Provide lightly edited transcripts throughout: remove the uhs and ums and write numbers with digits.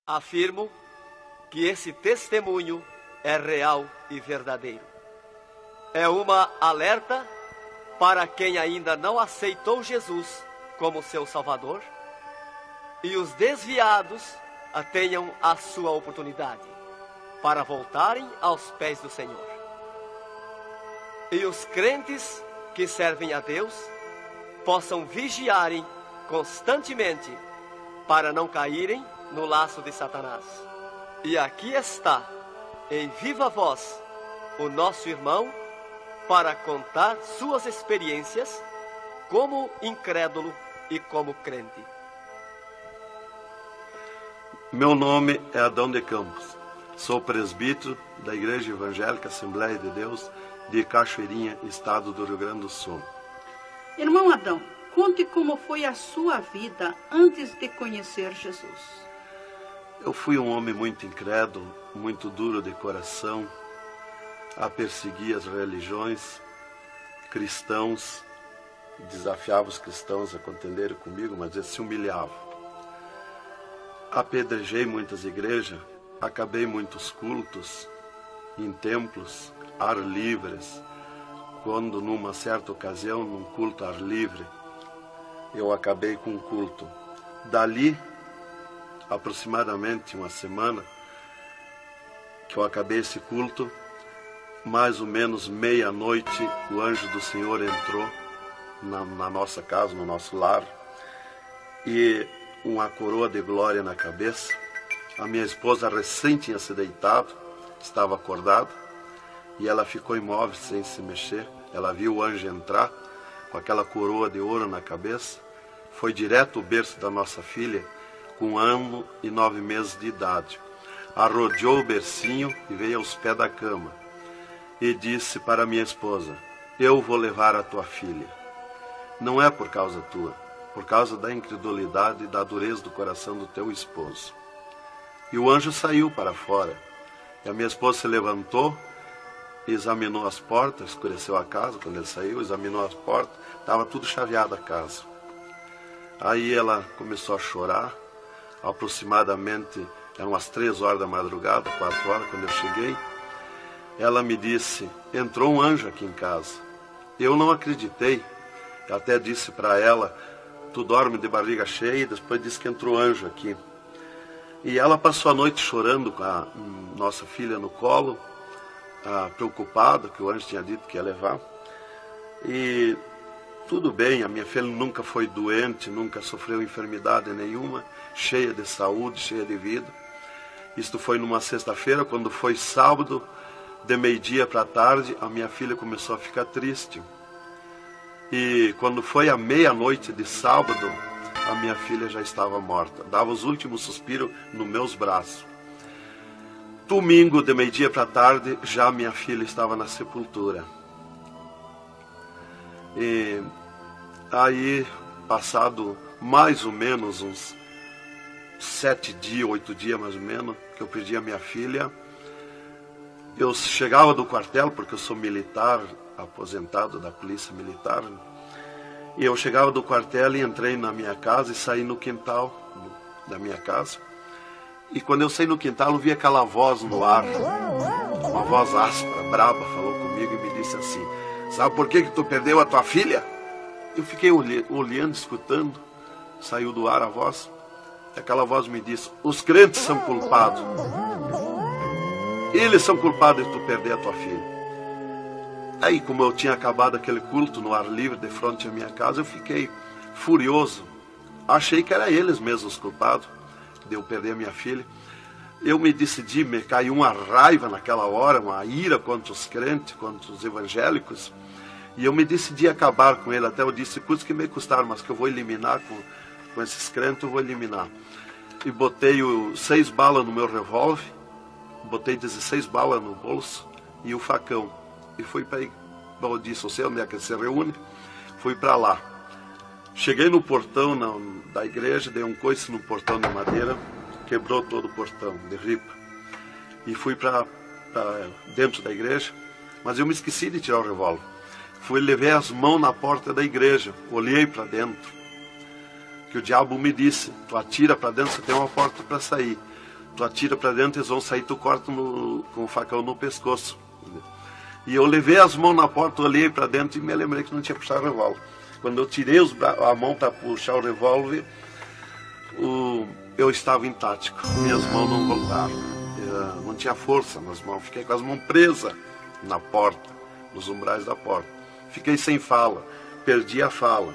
Afirmo que esse testemunho é real e verdadeiro. É uma alerta para quem ainda não aceitou Jesus como seu Salvador, e os desviados tenham a sua oportunidade para voltarem aos pés do Senhor. E os crentes que servem a Deus possam vigiarem constantemente para não caírem no laço de Satanás. E aqui está, em viva voz, o nosso irmão para contar suas experiências como incrédulo e como crente. Meu nome é Adão de Campos. Sou presbítero da Igreja Evangélica Assembleia de Deus de Cachoeirinha, estado do Rio Grande do Sul. Irmão Adão, conte como foi a sua vida antes de conhecer Jesus. Eu fui um homem muito incrédulo, muito duro de coração, a perseguir as religiões, cristãos, desafiava os cristãos a contenderem comigo, mas eles se humilhavam. Apedrejei muitas igrejas, acabei muitos cultos, em templos, ar livres, quando numa certa ocasião, num culto ar livre, eu acabei com um culto. Dali, aproximadamente uma semana, que eu acabei esse culto, mais ou menos meia-noite, o anjo do Senhor entrou na nossa casa, no nosso lar, e uma coroa de glória na cabeça. A minha esposa recém tinha se deitado, estava acordada, e ela ficou imóvel sem se mexer. Ela viu o anjo entrar com aquela coroa de ouro na cabeça, foi direto ao berço da nossa filha, com 1 ano e 9 meses de idade. Arrodeou o bercinho e veio aos pés da cama e disse para minha esposa: eu vou levar a tua filha. Não é por causa tua, por causa da incredulidade e da dureza do coração do teu esposo. E o anjo saiu para fora. E a minha esposa se levantou, examinou as portas, escureceu a casa quando ele saiu, examinou as portas, estava tudo chaveado a casa. Aí ela começou a chorar, aproximadamente eram umas 3 horas da madrugada, 4 horas, quando eu cheguei. Ela me disse: entrou um anjo aqui em casa. Eu não acreditei, eu até disse para ela: tu dorme de barriga cheia, e depois disse que entrou anjo aqui. E ela passou a noite chorando com a nossa filha no colo, preocupada, que o anjo tinha dito que ia levar. E tudo bem, a minha filha nunca foi doente, nunca sofreu enfermidade nenhuma, cheia de saúde, cheia de vida. Isto foi numa sexta-feira. Quando foi sábado, de meio-dia para tarde, a minha filha começou a ficar triste. E quando foi à meia-noite de sábado, a minha filha já estava morta. Dava os últimos suspiros nos meus braços. Domingo, de meio-dia para tarde, já minha filha estava na sepultura. E aí, passado mais ou menos uns 7 dias, 8 dias mais ou menos, que eu perdi a minha filha, eu chegava do quartel, porque eu sou militar, aposentado da polícia militar, e eu chegava do quartel e entrei na minha casa e saí no quintal da minha casa. E quando eu saí no quintal, eu vi aquela voz no ar, uma voz áspera, braba, falou comigo e me disse assim: sabe por que tu perdeu a tua filha? Eu fiquei olhando, escutando, saiu do ar a voz, e aquela voz me disse: os crentes são culpados. Eles são culpados de tu perder a tua filha. Aí, como eu tinha acabado aquele culto no ar livre de frente à minha casa, eu fiquei furioso. Achei que era eles mesmos os culpados de eu perder a minha filha. Eu me decidi, me caiu uma raiva naquela hora, uma ira contra os crentes, contra os evangélicos. E eu me decidi acabar com ele. Até eu disse: custa que me custar, mas que eu vou eliminar com esses crentes, eu vou eliminar. E botei 6 balas no meu revólver, botei 16 balas no bolso e o facão. E fui para aí. Eu disse: você onde é que se reúne? Fui para lá. Cheguei no portão da igreja, dei um coice no portão de madeira, quebrou todo o portão de ripa. E fui para dentro da igreja, mas eu me esqueci de tirar o revólver. Fui, levei as mãos na porta da igreja, olhei para dentro. Que o diabo me disse: tu atira para dentro, você tem uma porta para sair. tu atira para dentro, eles vão sair, tu corta com o facão no pescoço. E eu levei as mãos na porta, olhei para dentro e me lembrei que não tinha puxado o revólver. Quando eu tirei a mão para puxar o revólver, eu estava em tático, minhas mãos não voltaram, não tinha força nas mãos, fiquei com as mãos presas na porta, nos umbrais da porta, fiquei sem fala, perdi a fala.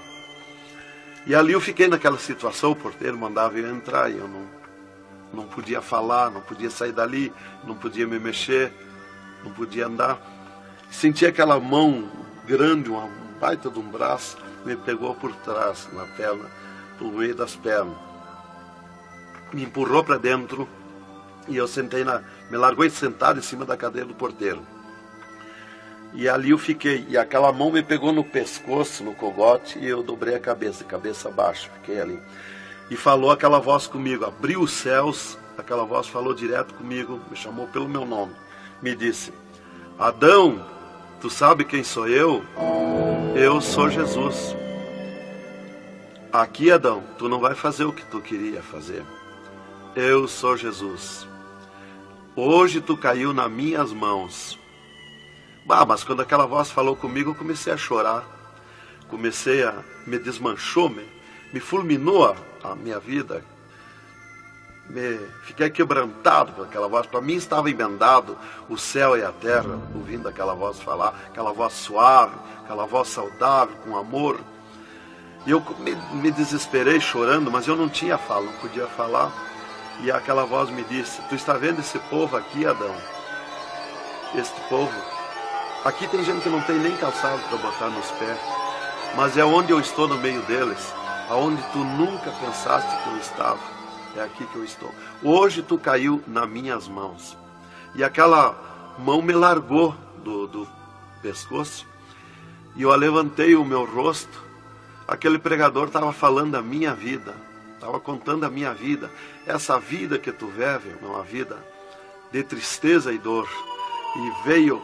E ali eu fiquei naquela situação, o porteiro mandava eu entrar e eu não podia falar, não podia sair dali, não podia me mexer, não podia andar. Senti aquela mão grande, um baita de um braço, me pegou por trás, na perna, por meio das pernas. Me empurrou para dentro e eu me largou sentado em cima da cadeira do porteiro. E ali eu fiquei, e aquela mão me pegou no pescoço, no cogote, e eu dobrei a cabeça baixa, fiquei ali. E falou aquela voz comigo, abriu os céus, aquela voz falou direto comigo, me chamou pelo meu nome, me disse: Adão, tu sabe quem sou eu? Eu sou Jesus. Aqui, Adão, tu não vai fazer o que tu queria fazer. Eu sou Jesus. Hoje tu caiu nas minhas mãos. Mas quando aquela voz falou comigo, eu comecei a chorar. Me desmanchou, me fulminou a minha vida. Fiquei quebrantado por aquela voz. Para mim estava emendado o céu e a terra, ouvindo aquela voz falar, aquela voz suave, aquela voz saudável, com amor. E eu me desesperei chorando, mas eu não tinha fala, não podia falar. E aquela voz me disse: tu está vendo esse povo aqui, Adão? Este povo, aqui tem gente que não tem nem calçado para botar nos pés, mas é onde eu estou no meio deles, aonde tu nunca pensaste que eu estava, é aqui que eu estou. Hoje tu caiu nas minhas mãos. E aquela mão me largou do pescoço, e eu levantei o meu rosto. Aquele pregador estava falando da minha vida, estava contando a minha vida. Essa vida que tu vive é uma vida de tristeza e dor. E veio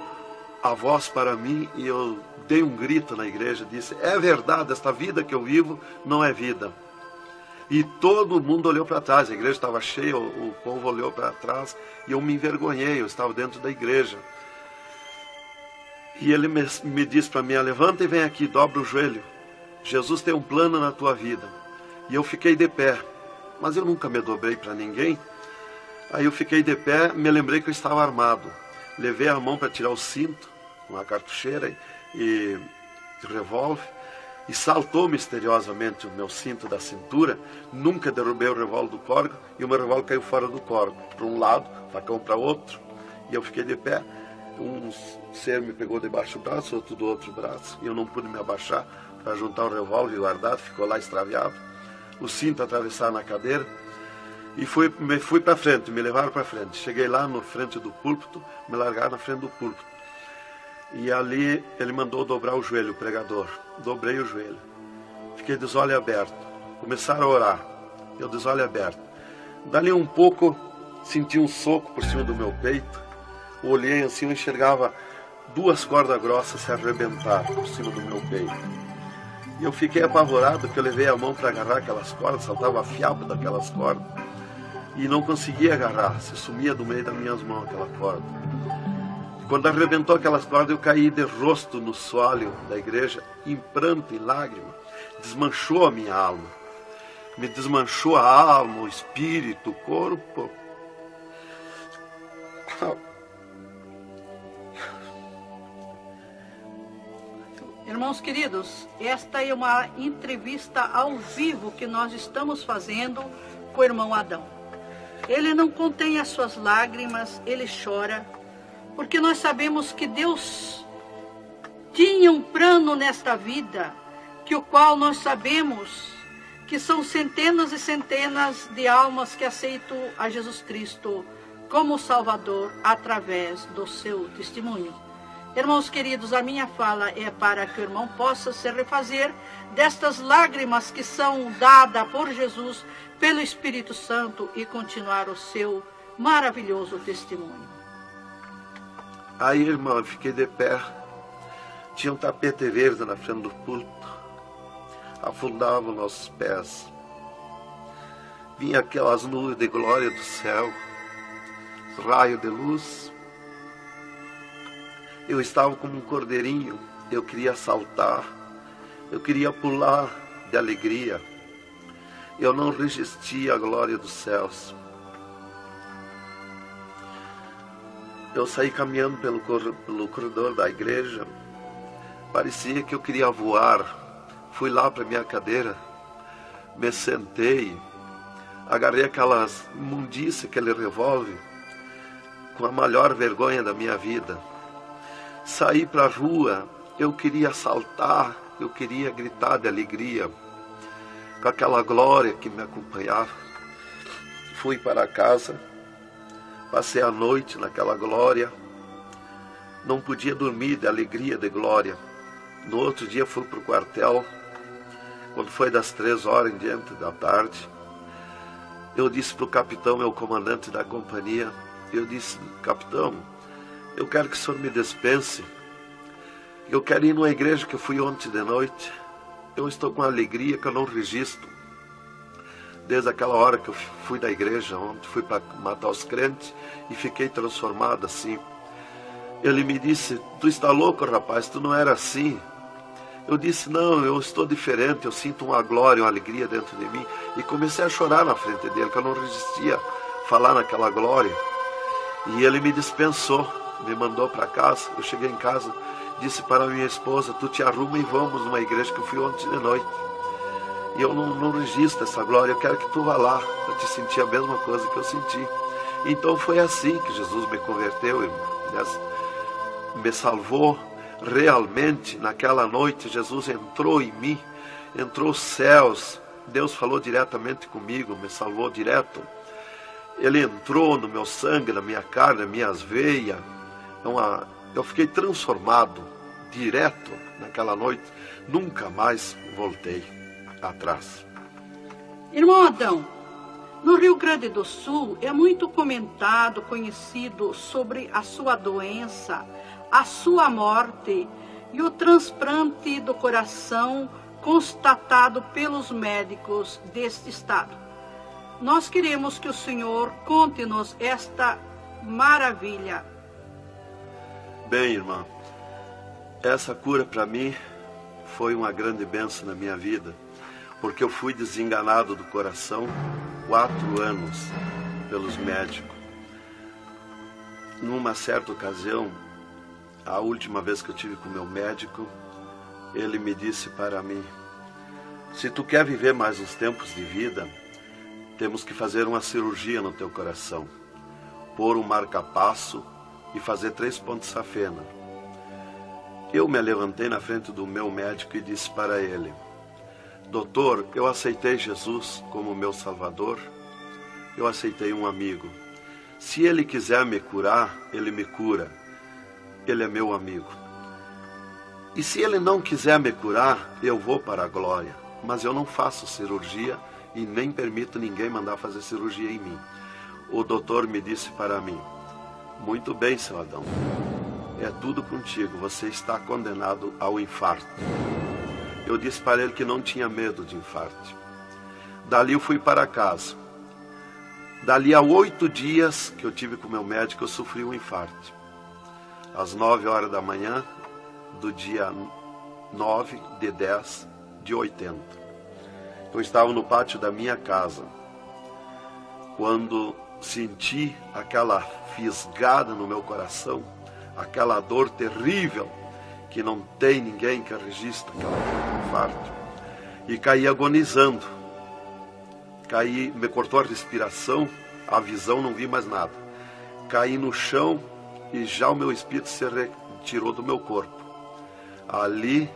a voz para mim e eu dei um grito na igreja, disse: é verdade, esta vida que eu vivo não é vida. E todo mundo olhou para trás, a igreja estava cheia, o povo olhou para trás e eu me envergonhei, eu estava dentro da igreja. E ele me disse para mim: levanta e vem aqui, dobra o joelho. Jesus tem um plano na tua vida. E eu fiquei de pé, mas eu nunca me dobrei para ninguém. Aí eu fiquei de pé, me lembrei que eu estava armado. Levei a mão para tirar o cinto, uma cartucheira e revólver, e saltou misteriosamente o meu cinto da cintura. Nunca derrubei o revólver do córrego, e o meu revólver caiu fora do córrego, para um lado, facão para outro, e eu fiquei de pé. Um ser me pegou debaixo do braço, outro do outro braço, e eu não pude me abaixar para juntar o revólver e guardar, ficou lá extraviado. O cinto atravessar na cadeira, e fui para frente, me levaram para frente. Cheguei lá na frente do púlpito, me largaram na frente do púlpito. E ali ele mandou dobrar o joelho, o pregador. Dobrei o joelho. Fiquei de olhos abertos. Começaram a orar. Eu de olhos abertos. Dali um pouco, senti um soco por cima do meu peito. Olhei assim, eu enxergava 2 cordas grossas se arrebentar por cima do meu peito. E eu fiquei apavorado, porque eu levei a mão para agarrar aquelas cordas, saltava a fiapo daquelas cordas. E não conseguia agarrar, se sumia do meio das minhas mãos aquela corda. Quando arrebentou aquelas cordas, eu caí de rosto no soalho da igreja, em pranto, em lágrima. Desmanchou a minha alma. Me desmanchou a alma, o espírito, o corpo. Irmãos queridos, esta é uma entrevista ao vivo que nós estamos fazendo com o irmão Adão. Ele não contém as suas lágrimas, ele chora, porque nós sabemos que Deus tinha um plano nesta vida, que o qual nós sabemos que são centenas e centenas de almas que aceitam a Jesus Cristo como Salvador através do seu testemunho. Irmãos queridos, a minha fala é para que o irmão possa se refazer destas lágrimas que são dadas por Jesus, pelo Espírito Santo, e continuar o seu maravilhoso testemunho. Aí, irmão, eu fiquei de pé. Tinha um tapete verde na frente do púlpito. Afundava os nossos pés. Vinha aquelas nuvens de glória do céu. raio de luz. Eu estava como um cordeirinho, eu queria saltar, eu queria pular de alegria. Eu não resistia à glória dos céus. Eu saí caminhando pelo corredor da igreja, parecia que eu queria voar. Fui lá para minha cadeira, me sentei, agarrei aquelas imundícias, aquele revólver, com a maior vergonha da minha vida. Saí para a rua, eu queria saltar, eu queria gritar de alegria, com aquela glória que me acompanhava. Fui para casa, passei a noite naquela glória, não podia dormir de alegria, de glória. No outro dia fui para o quartel, quando foi das 3 horas em diante da tarde. Eu disse para o capitão, meu comandante da companhia, eu disse: capitão, eu quero que o senhor me dispense. Eu quero ir numa igreja que eu fui ontem de noite. Eu estou com uma alegria que eu não registro. Desde aquela hora que eu fui da igreja ontem, fui para matar os crentes e fiquei transformado assim. Ele me disse: tu está louco, rapaz, tu não era assim. Eu disse: não, eu estou diferente, eu sinto uma glória, uma alegria dentro de mim. E comecei a chorar na frente dele, que eu não resistia a falar naquela glória. E ele me dispensou, me mandou para casa. Eu cheguei em casa, disse para minha esposa: tu te arruma e vamos numa igreja que eu fui ontem de noite. E eu não registro essa glória, eu quero que tu vá lá, para te sentir a mesma coisa que eu senti. Então foi assim que Jesus me converteu, me salvou. Realmente, naquela noite, Jesus entrou em mim, entrou os céus. Deus falou diretamente comigo, me salvou direto. Ele entrou no meu sangue, na minha carne, nas minhas veias. Eu fiquei transformado direto naquela noite. Nunca mais voltei atrás. Irmão Adão, no Rio Grande do Sul é muito comentado, conhecido sobre a sua doença, a sua morte e o transplante do coração constatado pelos médicos deste estado. Nós queremos que o senhor conte-nos esta maravilha. Bem, irmã, essa cura para mim foi uma grande bênção na minha vida, porque eu fui desenganado do coração 4 anos pelos médicos. Numa certa ocasião, a última vez que eu tive com o meu médico, ele me disse para mim: se tu quer viver mais uns tempos de vida, temos que fazer uma cirurgia no teu coração, pôr um marca-passo e fazer 3 pontos safena. Eu me levantei na frente do meu médico e disse para ele: doutor, eu aceitei Jesus como meu Salvador, eu aceitei um amigo. Se ele quiser me curar, ele me cura. Ele é meu amigo. E se ele não quiser me curar, eu vou para a glória. Mas eu não faço cirurgia e nem permito ninguém mandar fazer cirurgia em mim. O doutor me disse para mim: muito bem, seu Adão, é tudo contigo, você está condenado ao infarto. Eu disse para ele que não tinha medo de infarto. Dali eu fui para casa. Dali a 8 dias que eu tive com o meu médico, eu sofri um infarto. Às 9 horas da manhã, do dia 9 de 10 de 80. Eu estava no pátio da minha casa, quando senti aquela fisgada no meu coração, aquela dor terrível, que não tem ninguém que registre aquele infarto, e caí agonizando. Caí, me cortou a respiração, a visão, não vi mais nada. Caí no chão e já o meu espírito se retirou do meu corpo. Ali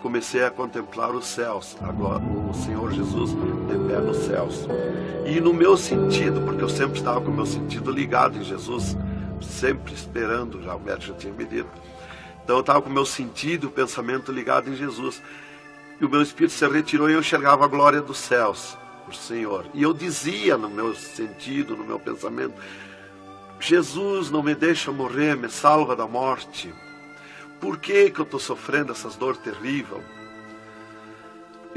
comecei a contemplar os céus, agora o Senhor Jesus de pé nos céus. E no meu sentido, porque eu sempre estava com o meu sentido ligado em Jesus, sempre esperando, já o médico já tinha me dito. Então eu estava com o meu sentido, o pensamento ligado em Jesus. E o meu espírito se retirou e eu enxergava a glória dos céus, o Senhor. E eu dizia no meu sentido, no meu pensamento: Jesus, não me deixa morrer, me salva da morte. Por que eu estou sofrendo essas dores terríveis?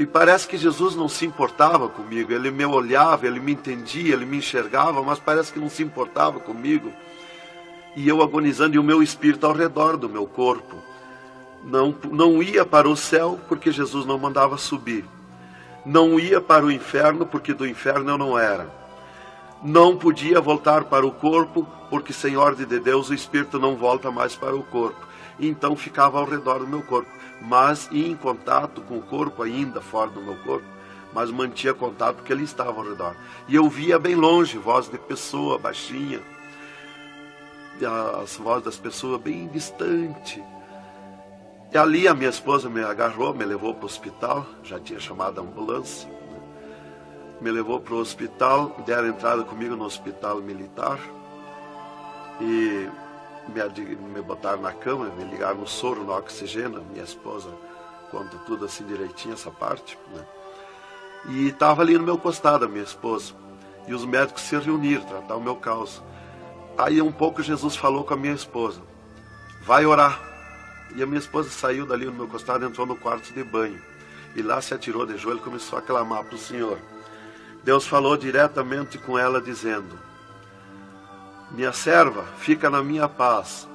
E parece que Jesus não se importava comigo. Ele me olhava, ele me entendia, ele me enxergava, mas parece que não se importava comigo. E eu agonizando, e o meu espírito ao redor do meu corpo. Não ia para o céu, porque Jesus não mandava subir. Não ia para o inferno, porque do inferno eu não era. Não podia voltar para o corpo, porque sem ordem de Deus o espírito não volta mais para o corpo. Então ficava ao redor do meu corpo, mas ia em contato com o corpo ainda fora do meu corpo, mas mantinha contato porque ele estava ao redor. E eu via bem longe, voz de pessoa baixinha, as vozes das pessoas bem distante. E ali a minha esposa me agarrou, me levou para o hospital, já tinha chamado a ambulância, me levou para o hospital, deram entrada comigo no hospital militar e me botaram na cama, me ligaram no soro, no oxigênio. Minha esposa conta tudo assim direitinho, essa parte, né? E estava ali no meu costado a minha esposa, e os médicos se reuniram, tratar o meu caso. Aí um pouco Jesus falou com a minha esposa, vai orar. E a minha esposa saiu dali no meu costado, entrou no quarto de banho, e lá se atirou de joelho e começou a clamar para o Senhor. Deus falou diretamente com ela, dizendo, minha serva, fica na minha paz.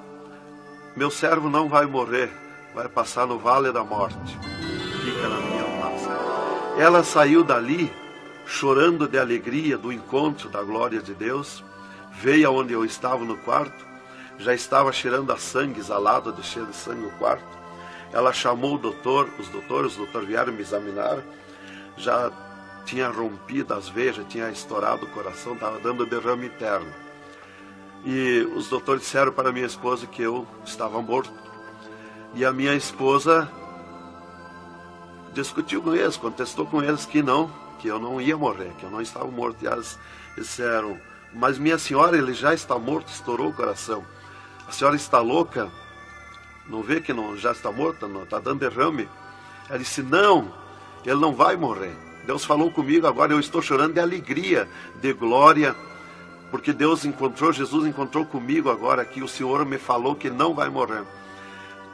Meu servo não vai morrer, vai passar no vale da morte. Fica na minha paz. Ela saiu dali, chorando de alegria do encontro da glória de Deus, veio aonde eu estava no quarto, já estava cheirando a sangue, exalado de cheiro de sangue no quarto. Ela chamou o doutor, os doutores vieram me examinar, já tinha rompido as veias, já tinha estourado o coração, estava dando derrame interno. E os doutores disseram para minha esposa que eu estava morto. E a minha esposa discutiu com eles, contestou com eles que eu não ia morrer, que eu não estava morto. E eles disseram, mas minha senhora, ele já está morto, estourou o coração. A senhora está louca? Não vê que não, já está morta? Não, está dando derrame? Ela disse, não, ele não vai morrer. Deus falou comigo agora, eu estou chorando de alegria, de glória, porque Jesus encontrou comigo agora aqui, o Senhor me falou que não vai morrer.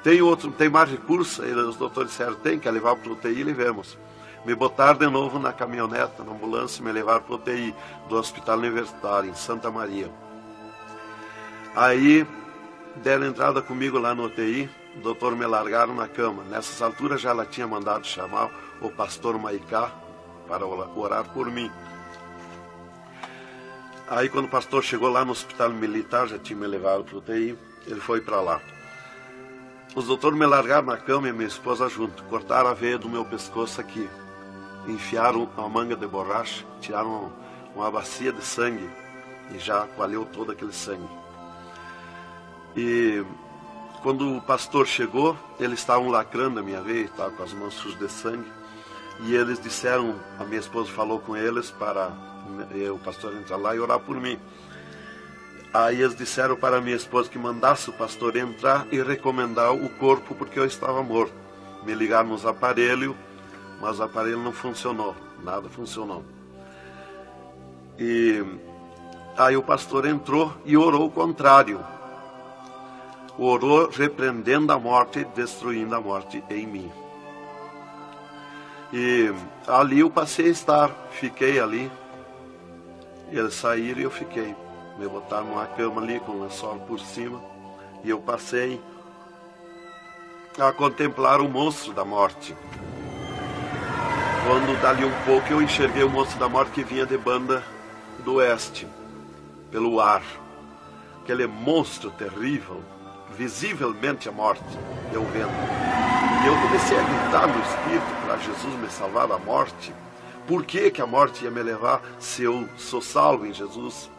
Tem mais recurso? E os doutores disseram, tem, quer levar para o UTI e levemos. Me botaram de novo na caminhoneta, na ambulância, e me levaram para o UTI do Hospital Universitário, em Santa Maria. Aí, deram entrada comigo lá no UTI, o doutor me largaram na cama. Nessas alturas já ela tinha mandado chamar o pastor Maicá para orar por mim. Aí quando o pastor chegou lá no hospital militar, já tinha me levado para o UTI, ele foi para lá. Os doutores me largaram na cama e minha esposa junto, cortaram a veia do meu pescoço aqui, enfiaram uma manga de borracha, tiraram uma bacia de sangue e já valeu todo aquele sangue. E quando o pastor chegou, eles estavam lacrando a minha veia, estavam com as mãos sujas de sangue, e eles disseram, a minha esposa falou com eles para o pastor entrar lá e orar por mim. Aí eles disseram para a minha esposa que mandasse o pastor entrar e recomendar o corpo, porque eu estava morto. Me ligaram nos aparelhos, mas o aparelho não funcionou, nada funcionou. E aí o pastor entrou e orou o contrário. Orou repreendendo a morte, destruindo a morte em mim. E ali eu passei a estar, fiquei ali. Eles saíram e eu fiquei. Me botaram numa cama ali com o lençol por cima. E eu passei a contemplar o monstro da morte. Quando dali um pouco eu enxerguei o monstro da morte que vinha de Banda do Oeste, pelo ar. Aquele monstro terrível, visivelmente a morte, eu vendo. E eu comecei a gritar no espírito para Jesus me salvar da morte. Por que a morte ia me levar se eu sou salvo em Jesus?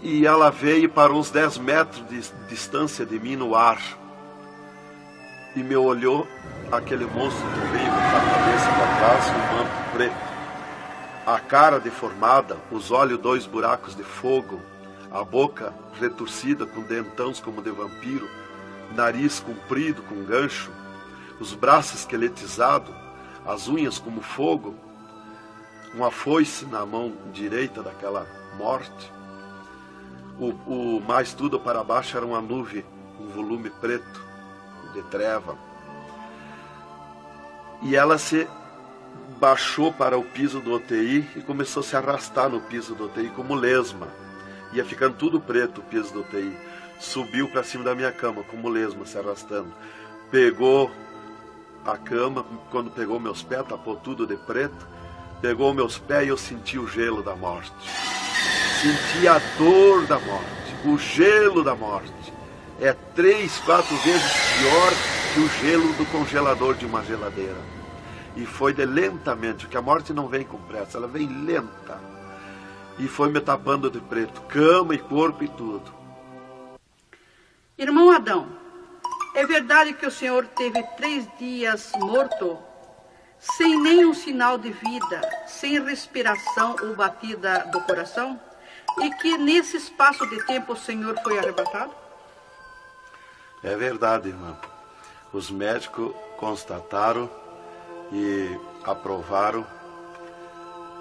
E ela veio para uns 10 metros de distância de mim no ar. E me olhou, aquele monstro terrível, com a cabeça para trás, um manto preto. A cara deformada, os olhos 2 buracos de fogo, a boca retorcida com dentões como de vampiro, nariz comprido com gancho, os braços esqueletizados, as unhas como fogo, uma foice na mão direita daquela morte. O mais tudo para baixo era uma nuvem, um volume preto de treva. E ela se baixou para o piso do UTI e começou a se arrastar no piso do UTI como lesma. Ia ficando tudo preto o piso do UTI. Subiu para cima da minha cama como lesma, se arrastando. Pegou a cama, quando pegou meus pés, tapou tudo de preto. Pegou meus pés e eu senti o gelo da morte. Senti a dor da morte, o gelo da morte. É 3, 4 vezes pior que o gelo do congelador de uma geladeira. E foi de lentamente, porque a morte não vem com pressa, ela vem lenta. E foi me tapando de preto, cama e corpo e tudo. Irmão Adão, é verdade que o senhor teve 3 dias morto, sem nenhum sinal de vida, sem respiração ou batida do coração? E que nesse espaço de tempo o senhor foi arrebatado? É verdade, irmã. Os médicos constataram e aprovaram.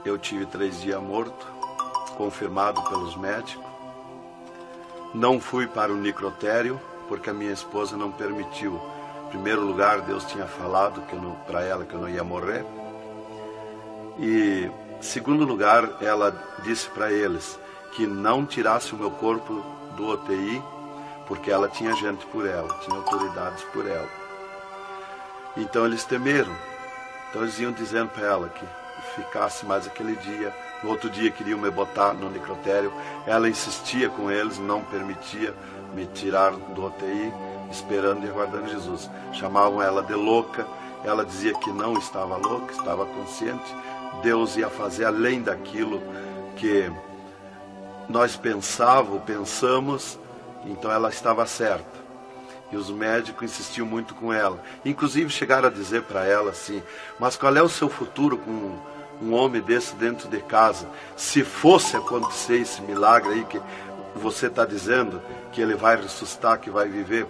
Eu tive 3 dias morto, confirmado pelos médicos. Não fui para o necrotério, porque a minha esposa não permitiu. Em primeiro lugar, Deus tinha falado para ela que eu não ia morrer. E, em segundo lugar, ela disse para eles que não tirasse o meu corpo do UTI, porque ela tinha gente por ela, tinha autoridades por ela. Então eles temeram. Então eles iam dizendo para ela que ficasse mais aquele dia. No outro dia queriam me botar no necrotério. Ela insistia com eles, não permitia me tirar do UTI, esperando e aguardando Jesus. Chamavam ela de louca. Ela dizia que não estava louca, estava consciente. Deus ia fazer além daquilo que nós pensamos. Então ela estava certa. E os médicos insistiam muito com ela. Inclusive chegaram a dizer para ela assim: mas qual é o seu futuro com um homem desse dentro de casa? Se fosse acontecer esse milagre aí que você está dizendo, que ele vai ressuscitar, que vai viver.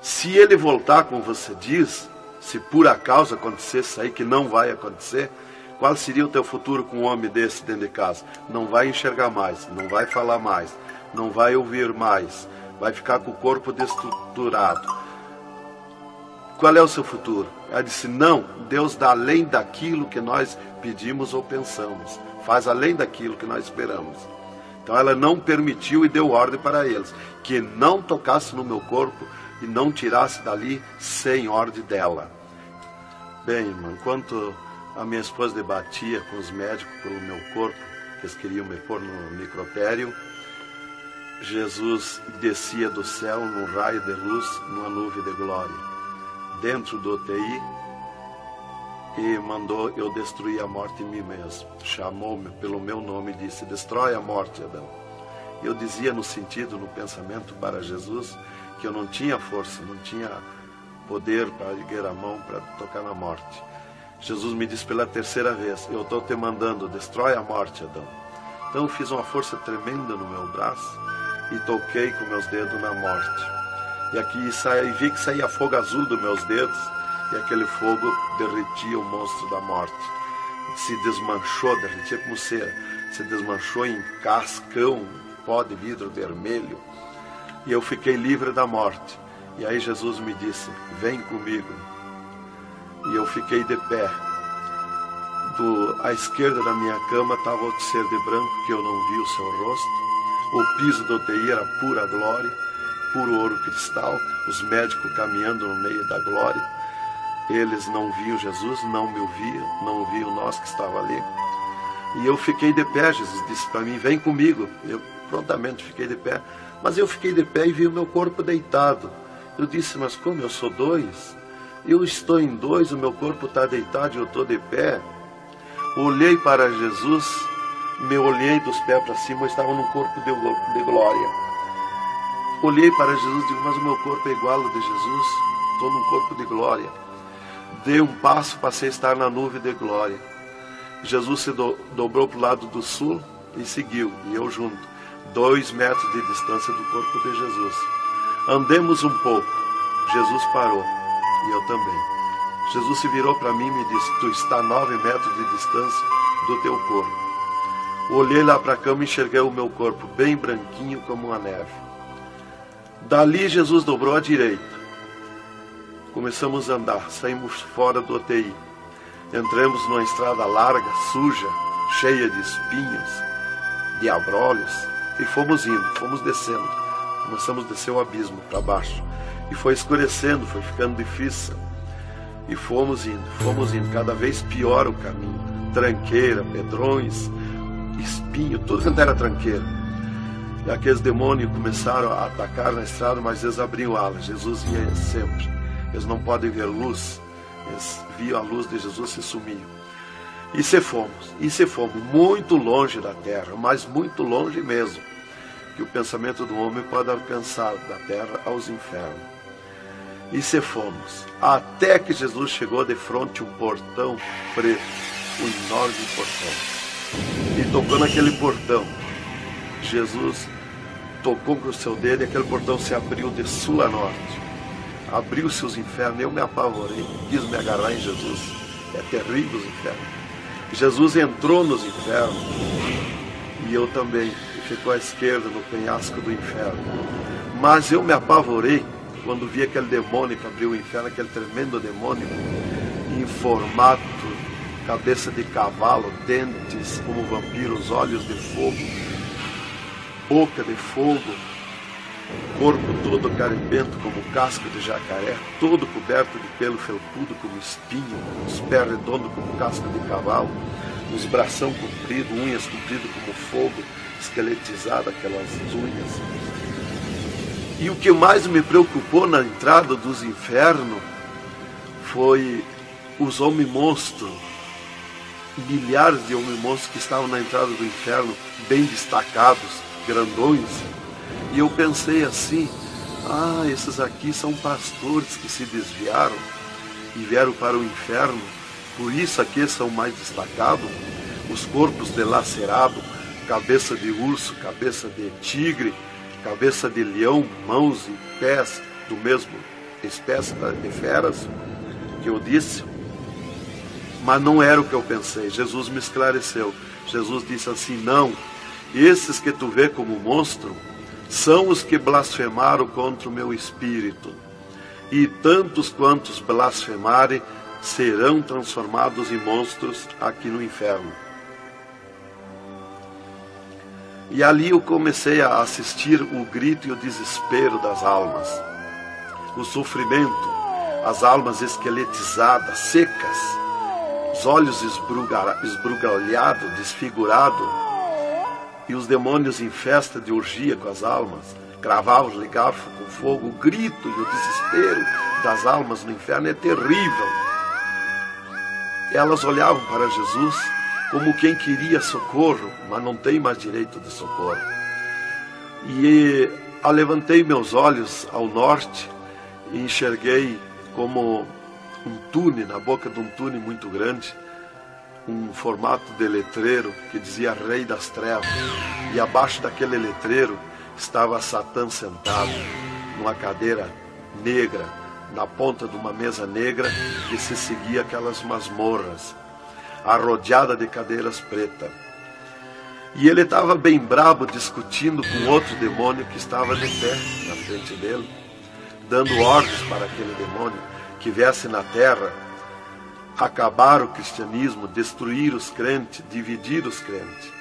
Se ele voltar, como você diz, se por acaso acontecesse isso aí, que não vai acontecer, qual seria o teu futuro com um homem desse dentro de casa? Não vai enxergar mais, não vai falar mais, não vai ouvir mais, vai ficar com o corpo destruturado. Qual é o seu futuro? Ela disse: não, Deus dá além daquilo que nós pedimos ou pensamos, faz além daquilo que nós esperamos. Então ela não permitiu e deu ordem para eles, que não tocasse no meu corpo e não tirasse dali sem ordem dela. Bem, irmão, enquanto a minha esposa debatia com os médicos pelo meu corpo, que eles queriam me pôr no necrotério, Jesus descia do céu num raio de luz, numa nuvem de glória, dentro do UTI, e mandou eu destruir a morte em mim mesmo. Chamou-me pelo meu nome e disse: destrói a morte, Adão. Eu dizia no sentido, no pensamento para Jesus, que eu não tinha força, não tinha poder para erguer a mão para tocar na morte. Jesus me disse pela 3ª vez: eu estou te mandando, destrói a morte, Adão. Então eu fiz uma força tremenda no meu braço e toquei com meus dedos na morte. E aqui vi que saía fogo azul dos meus dedos, e aquele fogo derretia o monstro da morte. Se desmanchou, derretia como cera, se desmanchou em cascão, pó de vidro vermelho, e eu fiquei livre da morte. E aí Jesus me disse: vem comigo. E eu fiquei de pé. À esquerda da minha cama estava o ser de branco, que eu não vi o seu rosto. O piso do UTI era pura glória, puro ouro cristal, os médicos caminhando no meio da glória. Eles não viam Jesus, não me ouviam, não ouviam nós que estava ali. E eu fiquei de pé. Jesus disse para mim: vem comigo. Eu prontamente fiquei de pé. Mas eu fiquei de pé e vi o meu corpo deitado. Eu disse: mas como eu sou 2? Eu estou em 2, o meu corpo está deitado e eu estou de pé. Olhei para Jesus, me olhei dos pés para cima, eu estava num corpo de glória. Olhei para Jesus e digo: mas o meu corpo é igual ao de Jesus, estou num corpo de glória. Dei um passo, passei a estar na nuvem de glória. Jesus se dobrou para o lado do sul e seguiu, e eu junto, 2 metros de distância do corpo de Jesus. Andemos um pouco. Jesus parou, e eu também. Jesus se virou para mim e me disse: tu está a 9 metros de distância do teu corpo. Olhei lá para a cama e enxerguei o meu corpo bem branquinho como uma neve. Dali Jesus dobrou à direita. Começamos a andar, saímos fora do UTI. Entramos numa estrada larga, suja, cheia de espinhos, de abrolhos, e fomos indo, fomos descendo. Começamos a descer o abismo para baixo. E foi escurecendo, foi ficando difícil. E fomos indo, cada vez pior o caminho. Tranqueira, pedrões, espinho, tudo quanto era tranqueira. E aqueles demônios começaram a atacar na estrada, mas eles abriam alas. Jesus ia sempre. Eles não podem ver luz. Eles viam a luz de Jesus e sumiam. E se fomos muito longe da terra, mas muito longe mesmo, que o pensamento do homem pode alcançar da terra aos infernos. E se fomos, até que Jesus chegou de frente a um portão preto, um enorme portão. E tocou naquele portão. Jesus tocou com o seu dedo e aquele portão se abriu de sul a norte. Abriu-se os infernos, eu me apavorei, quis me agarrar em Jesus. É terrível os infernos. Jesus entrou nos infernos e eu também, e ficou à esquerda no penhasco do inferno. Mas eu me apavorei quando vi aquele demônio que abriu o inferno, aquele tremendo demônio, em formato, cabeça de cavalo, dentes como vampiros, olhos de fogo, boca de fogo, corpo todo carimbento como casco de jacaré, todo coberto de pelo felpudo como espinho, os pés redondos como casco de cavalo, os bração compridos, unhas compridas como fogo, esqueletizado aquelas unhas. E o que mais me preocupou na entrada dos infernos foi os homens-monstros, milhares de homens-monstros que estavam na entrada do inferno, bem destacados, grandões. E eu pensei assim, esses aqui são pastores que se desviaram e vieram para o inferno, por isso aqui são mais destacados, os corpos dilacerados, cabeça de urso, cabeça de tigre, cabeça de leão, mãos e pés do mesmo espécie de feras, que eu disse. Mas não era o que eu pensei. Jesus me esclareceu. Jesus disse assim, não, esses que tu vê como monstro são os que blasfemaram contra o meu espírito. E tantos quantos blasfemarem serão transformados em monstros aqui no inferno. E ali eu comecei a assistir o grito e o desespero das almas. O sofrimento, as almas esqueletizadas, secas, os olhos esbugalhados, desfigurados, e os demônios em festa de orgia com as almas, cravavam de garfo com fogo. O grito e o desespero das almas no inferno é terrível. Elas olhavam para Jesus como quem queria socorro, mas não tem mais direito de socorro. E levantei meus olhos ao norte e enxerguei como um túnel, na boca de um túnel muito grande, um formato de letreiro que dizia Rei das Trevas. E abaixo daquele letreiro estava Satã sentado numa cadeira negra, na ponta de uma mesa negra que se seguia aquelas masmorras, arrodeada de cadeiras pretas. E ele estava bem brabo discutindo com outro demônio que estava de pé na frente dele, dando ordens para aquele demônio que viesse na terra acabar o cristianismo, destruir os crentes, dividir os crentes.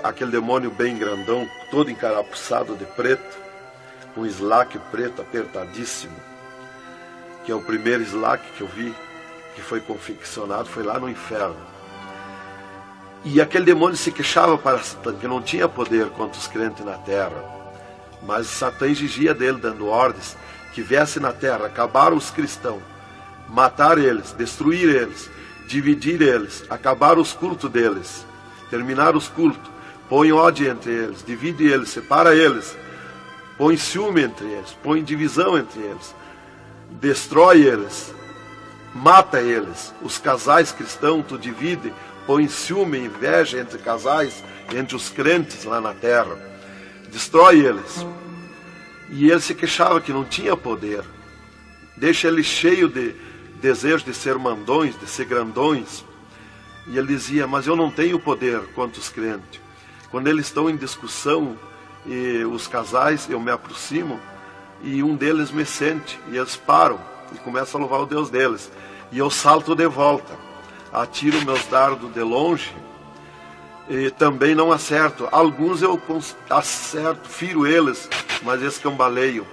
Aquele demônio bem grandão, todo encarapuçado de preto, com um slack preto apertadíssimo, que é o primeiro slack que eu vi, que foi confeccionado, foi lá no inferno. E aquele demônio se queixava para Satã, que não tinha poder contra os crentes na terra. Mas Satã exigia dele, dando ordens, que viesse na terra, acabar os cristãos, matar eles, destruir eles, dividir eles, acabar os cultos deles, terminar os cultos, põe ódio entre eles, divide eles, separa eles, põe ciúme entre eles, põe divisão entre eles, destrói eles, mata eles. Os casais cristãos tu divide, põe ciúme e inveja entre casais, entre os crentes lá na terra, destrói eles. E ele se queixava que não tinha poder, deixa ele cheio de desejo de ser mandões, de ser grandões. E ele dizia, mas eu não tenho poder contra os crentes. Quando eles estão em discussão, e os casais, eu me aproximo, e um deles me sente, e eles param. e começam a louvar o Deus deles. E eu salto de volta, atiro meus dardos de longe e também não acerto. Alguns eu acerto, firo eles, mas escambaleio.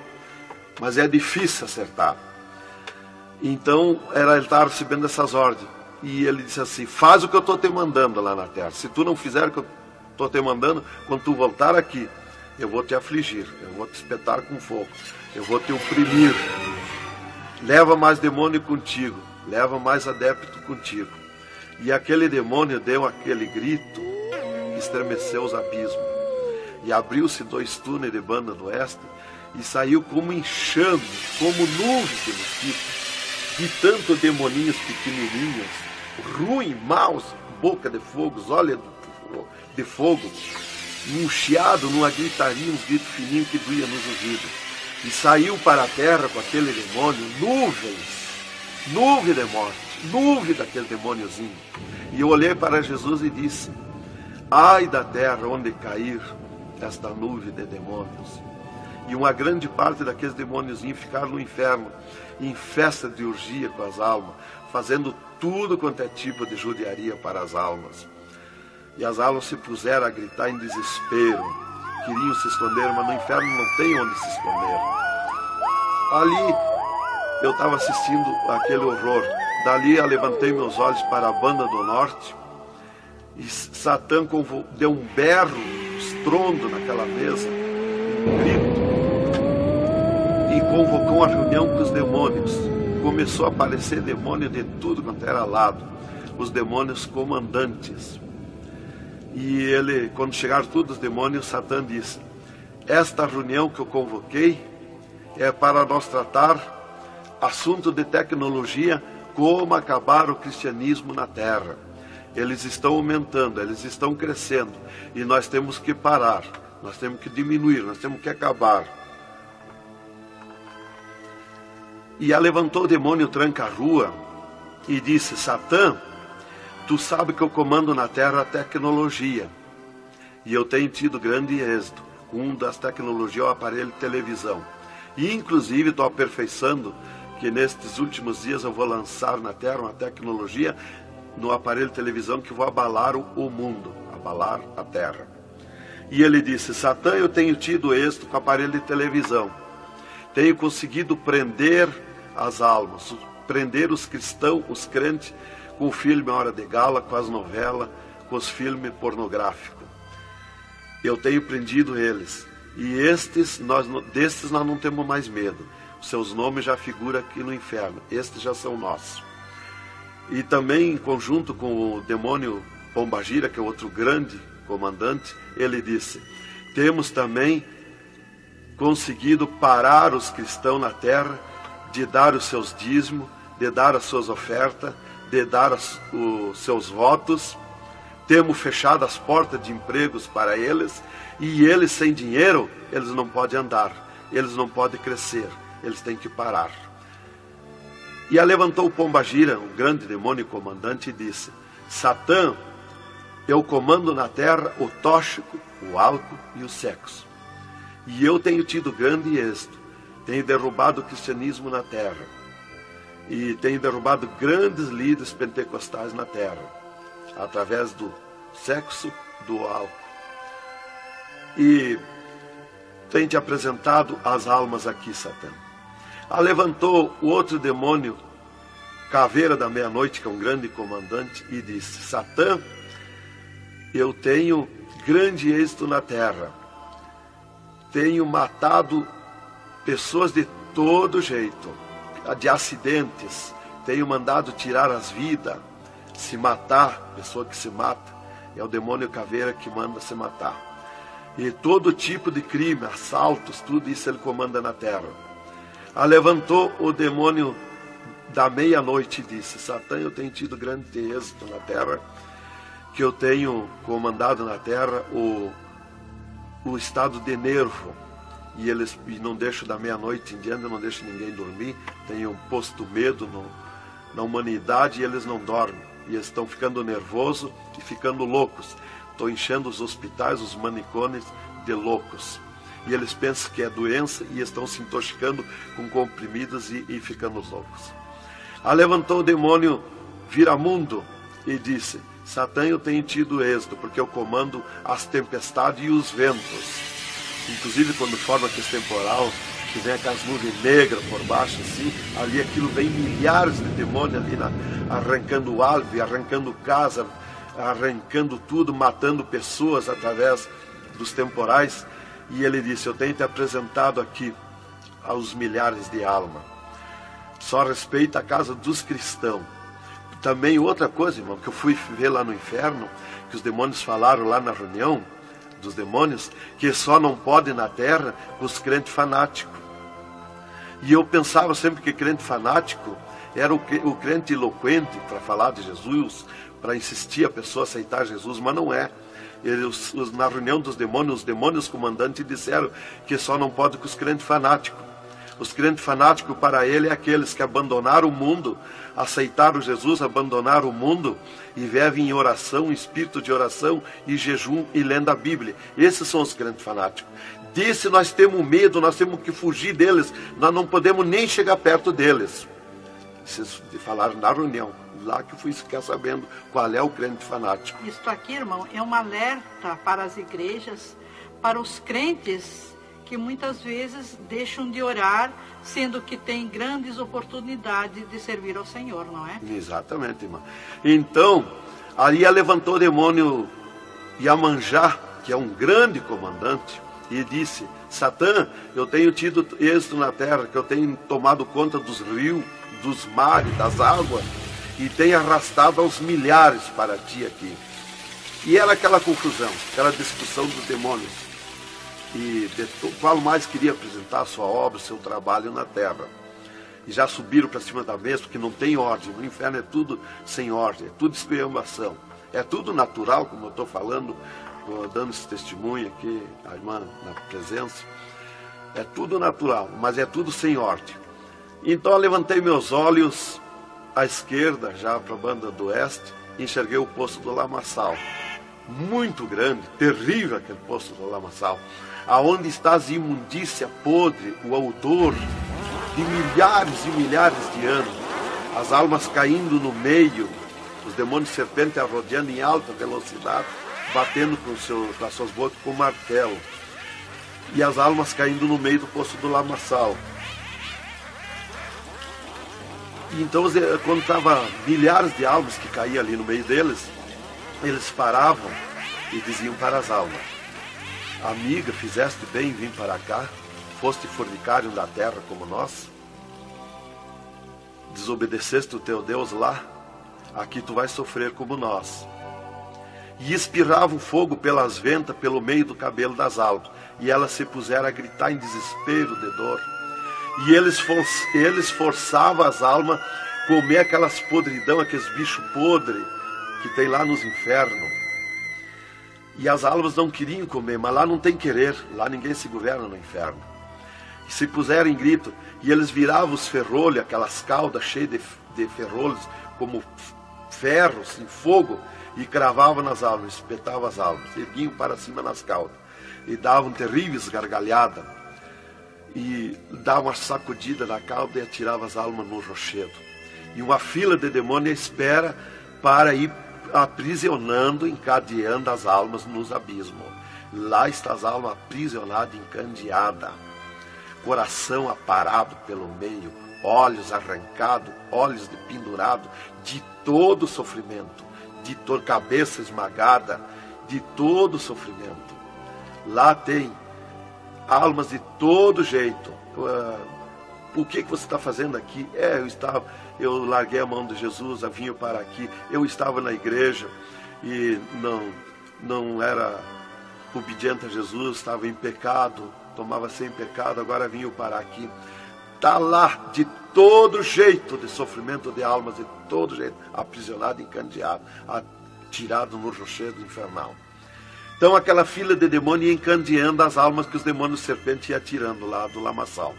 Mas é difícil acertar. Então ele estava recebendo essas ordens. E ele disse assim: faz o que eu estou te mandando lá na terra. Se tu não fizer o que eu estou te mandando, quando tu voltar aqui, eu vou te afligir, eu vou te espetar com fogo, eu vou te oprimir. Leva mais demônio contigo, leva mais adepto contigo. E aquele demônio deu aquele grito que estremeceu os abismos. E abriu-se 2 túneis de banda do oeste e saiu como enxame, como nuvem de mosquitos, de tanto demoninhos pequenininhos, ruins, maus, boca de fogo, olhos de fogo, num chiado, numa gritaria, uns gritos fininhos que doía nos ouvidos. E saiu para a terra com aquele demônio, nuvem de morte, nuvem daquele demôniozinho. E eu olhei para Jesus e disse: ai da terra onde cair esta nuvem de demônios. E uma grande parte daqueles demôniozinhos ficaram no inferno, em festa de orgia com as almas, fazendo tudo quanto é tipo de judiaria para as almas. E as almas se puseram a gritar em desespero, queriam se esconder, mas no inferno não tem onde se esconder. Ali eu estava assistindo aquele horror. Dali eu levantei meus olhos para a banda do norte e Satã deu um berro, um estrondo naquela mesa, um grito, e convocou uma reunião com os demônios. Começou a aparecer demônio de tudo quanto era lado, os demônios comandantes. E ele, quando chegaram todos os demônios, Satã disse: esta reunião que eu convoquei é para nós tratar assunto de tecnologia, como acabar o cristianismo na terra. Eles estão aumentando, eles estão crescendo, e nós temos que parar, nós temos que diminuir, nós temos que acabar. E levantou o demônio tranca-rua e disse: Satã, tu sabe que eu comando na terra a tecnologia, e eu tenho tido grande êxito. Um das tecnologias é o aparelho de televisão. E inclusive estou aperfeiçoando que nestes últimos dias eu vou lançar na terra uma tecnologia no aparelho de televisão que vai abalar o mundo, abalar a terra. E ele disse: Satã, eu tenho tido êxito com o aparelho de televisão. Tenho conseguido prender as almas, prender os cristãos, os crentes, com o filme Hora de Gala, com as novelas, com os filmes pornográficos. Eu tenho prendido eles. E destes nós não temos mais medo. Os seus nomes já figuram aqui no inferno. Estes já são nossos. E também, em conjunto com o demônio Pombagira, que é outro grande comandante, ele disse: temos também conseguido parar os cristãos na terra de dar os seus dízimos, de dar as suas ofertas, de dar os seus votos. Temos fechado as portas de empregos para eles, e eles sem dinheiro, eles não podem andar, eles não podem crescer, eles têm que parar. E levantou o Pombagira, um grande demônio comandante, e disse: Satã, eu comando na terra o tóxico, o álcool e o sexo. E eu tenho tido grande êxito, tenho derrubado o cristianismo na terra, e tenho derrubado grandes líderes pentecostais na terra, através do sexo, do álcool. E tenho te apresentado as almas aqui, Satã. Levantou o outro demônio, Caveira da Meia-Noite, que é um grande comandante, e disse: Satã, eu tenho grande êxito na terra. Tenho matado pessoas de todo jeito, de acidentes. Tenho mandado tirar as vidas, se matar, pessoa que se mata. É o demônio Caveira que manda se matar. E todo tipo de crime, assaltos, tudo isso ele comanda na terra. Levantou o demônio da Meia-Noite e disse: Satã, eu tenho tido grande êxito na terra, que eu tenho comandado na terra o estado de nervo, e não deixo da meia-noite em diante, não deixo ninguém dormir, tenho posto medo na humanidade, e eles não dormem, e eles estão ficando nervosos e ficando loucos. Estou enchendo os hospitais, os manicômios de loucos. e eles pensam que é doença e estão se intoxicando com comprimidos e ficando loucos. Levantou o demônio Viramundo e disse: Satã, eu tenho tido êxito, porque eu comando as tempestades e os ventos. Inclusive quando forma aquele temporal, que vem aquelas nuvens negras por baixo, assim, ali aquilo vem milhares de demônios ali arrancando árvore, arrancando casa, arrancando tudo, matando pessoas através dos temporais. E ele disse: eu tenho te apresentado aqui aos milhares de almas. Só respeita a casa dos cristãos. Também outra coisa, irmão, que eu fui ver lá no inferno, que os demônios falaram lá na reunião dos demônios, que só não pode na terra os crentes fanáticos. E eu pensava sempre que crente fanático era o crente eloquente para falar de Jesus, para insistir a pessoa a aceitar Jesus, mas não é. Na reunião dos demônios, os demônios comandantes disseram que só não pode com os crentes fanáticos. Os crentes fanáticos para ele é aqueles que abandonaram o mundo, aceitaram Jesus, abandonaram o mundo e vivem em oração, em espírito de oração e jejum e lendo a Bíblia. Esses são os crentes fanáticos. Disse: nós temos medo, nós temos que fugir deles, nós não podemos nem chegar perto deles. Vocês falaram na reunião, lá que eu fui ficar sabendo qual é o crente fanático. Isto aqui, irmão, é um alerta para as igrejas, para os crentes que muitas vezes deixam de orar, sendo que tem grandes oportunidades de servir ao Senhor, não é? Exatamente, irmã. Então, ali levantou o demônio Iemanjá, que é um grande comandante, e disse: Satã, eu tenho tido êxito na terra, que eu tenho tomado conta dos rios, dos mares, das águas, e tenho arrastado aos milhares para ti aqui. E era aquela confusão, aquela discussão dos demônios. E qual mais queria apresentar a sua obra, o seu trabalho na terra. E já subiram para cima da mesa, porque não tem ordem. No inferno é tudo sem ordem, é tudo esculhambação. É tudo natural, como eu estou falando, dando esse testemunho aqui, a irmã na presença. É tudo natural, mas é tudo sem ordem. Então eu levantei meus olhos à esquerda, já para a banda do oeste, e enxerguei o poço do lamaçal. Muito grande, terrível aquele poço do lamaçal. Aonde está a imundícia podre, o odor de milhares e milhares de anos. As almas caindo no meio, os demônios serpentes rodeando em alta velocidade, batendo com as suas bocas com martelo. E as almas caindo no meio do poço do lamaçal. E então, quando estava milhares de almas que caíam ali no meio deles, eles paravam e diziam para as almas: amiga, fizeste bem em vir para cá? Foste fornicário da terra como nós? Desobedeceste o teu Deus lá? Aqui tu vais sofrer como nós. E espirravam fogo pelas ventas, pelo meio do cabelo das almas. E elas se puseram a gritar em desespero de dor. E eles forçavam as almas a comer aquelas podridão, aqueles bichos podres que tem lá nos infernos. E as almas não queriam comer, mas lá não tem querer, lá ninguém se governa no inferno. E se puseram em grito, e eles viravam os ferrolhos, aquelas caudas cheias de ferrolhos, como ferros em fogo, e cravavam nas almas, espetavam as almas, erguiam para cima nas caudas, e davam terríveis gargalhadas, e davam uma sacudida na cauda e atiravam as almas no rochedo. E uma fila de demônios espera para ir aprisionando, encadeando as almas nos abismos. Lá está as almas aprisionadas, encandeadas, coração aparado pelo meio, olhos arrancados, olhos de pendurado, de todo sofrimento, de toda cabeça esmagada, de todo sofrimento. Lá tem almas de todo jeito. O que você está fazendo aqui? Eu larguei a mão de Jesus, vim para aqui. Eu estava na igreja e não era obediente a Jesus, estava em pecado, tomava sem pecado, agora vim para aqui. Está lá de todo jeito de sofrimento de almas, de todo jeito, aprisionado, encandeado, atirado no rochedo infernal. Então aquela fila de demônios ia encandeando as almas que os demônios serpentes iam tirando lá do lamaçal.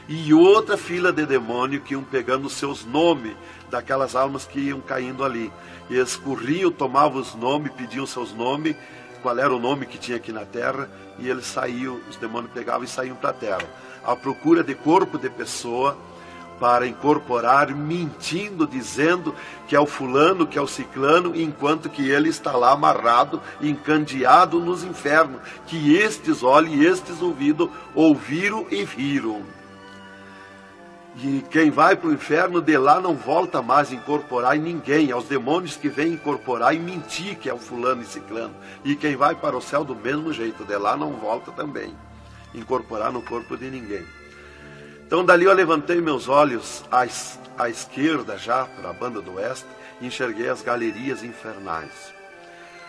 E outra fila de demônios que iam pegando os seus nomes daquelas almas que iam caindo ali. E eles corriam, tomavam os nomes, pediam seus nomes, qual era o nome que tinha aqui na terra, e eles saíam, os demônios pegavam e saíam para a terra, à procura de corpo de pessoa, para incorporar, mentindo, dizendo que é o fulano, que é o ciclano, enquanto que ele está lá amarrado, encandeado nos infernos, que estes olhos e estes ouvidos ouviram e viram. E quem vai para o inferno de lá não volta mais a incorporar em ninguém, é os demônios que vêm incorporar e mentir que é o fulano e ciclano. E quem vai para o céu do mesmo jeito, de lá não volta também, incorporar no corpo de ninguém. Então dali eu levantei meus olhos à esquerda já, para a banda do oeste, e enxerguei as galerias infernais.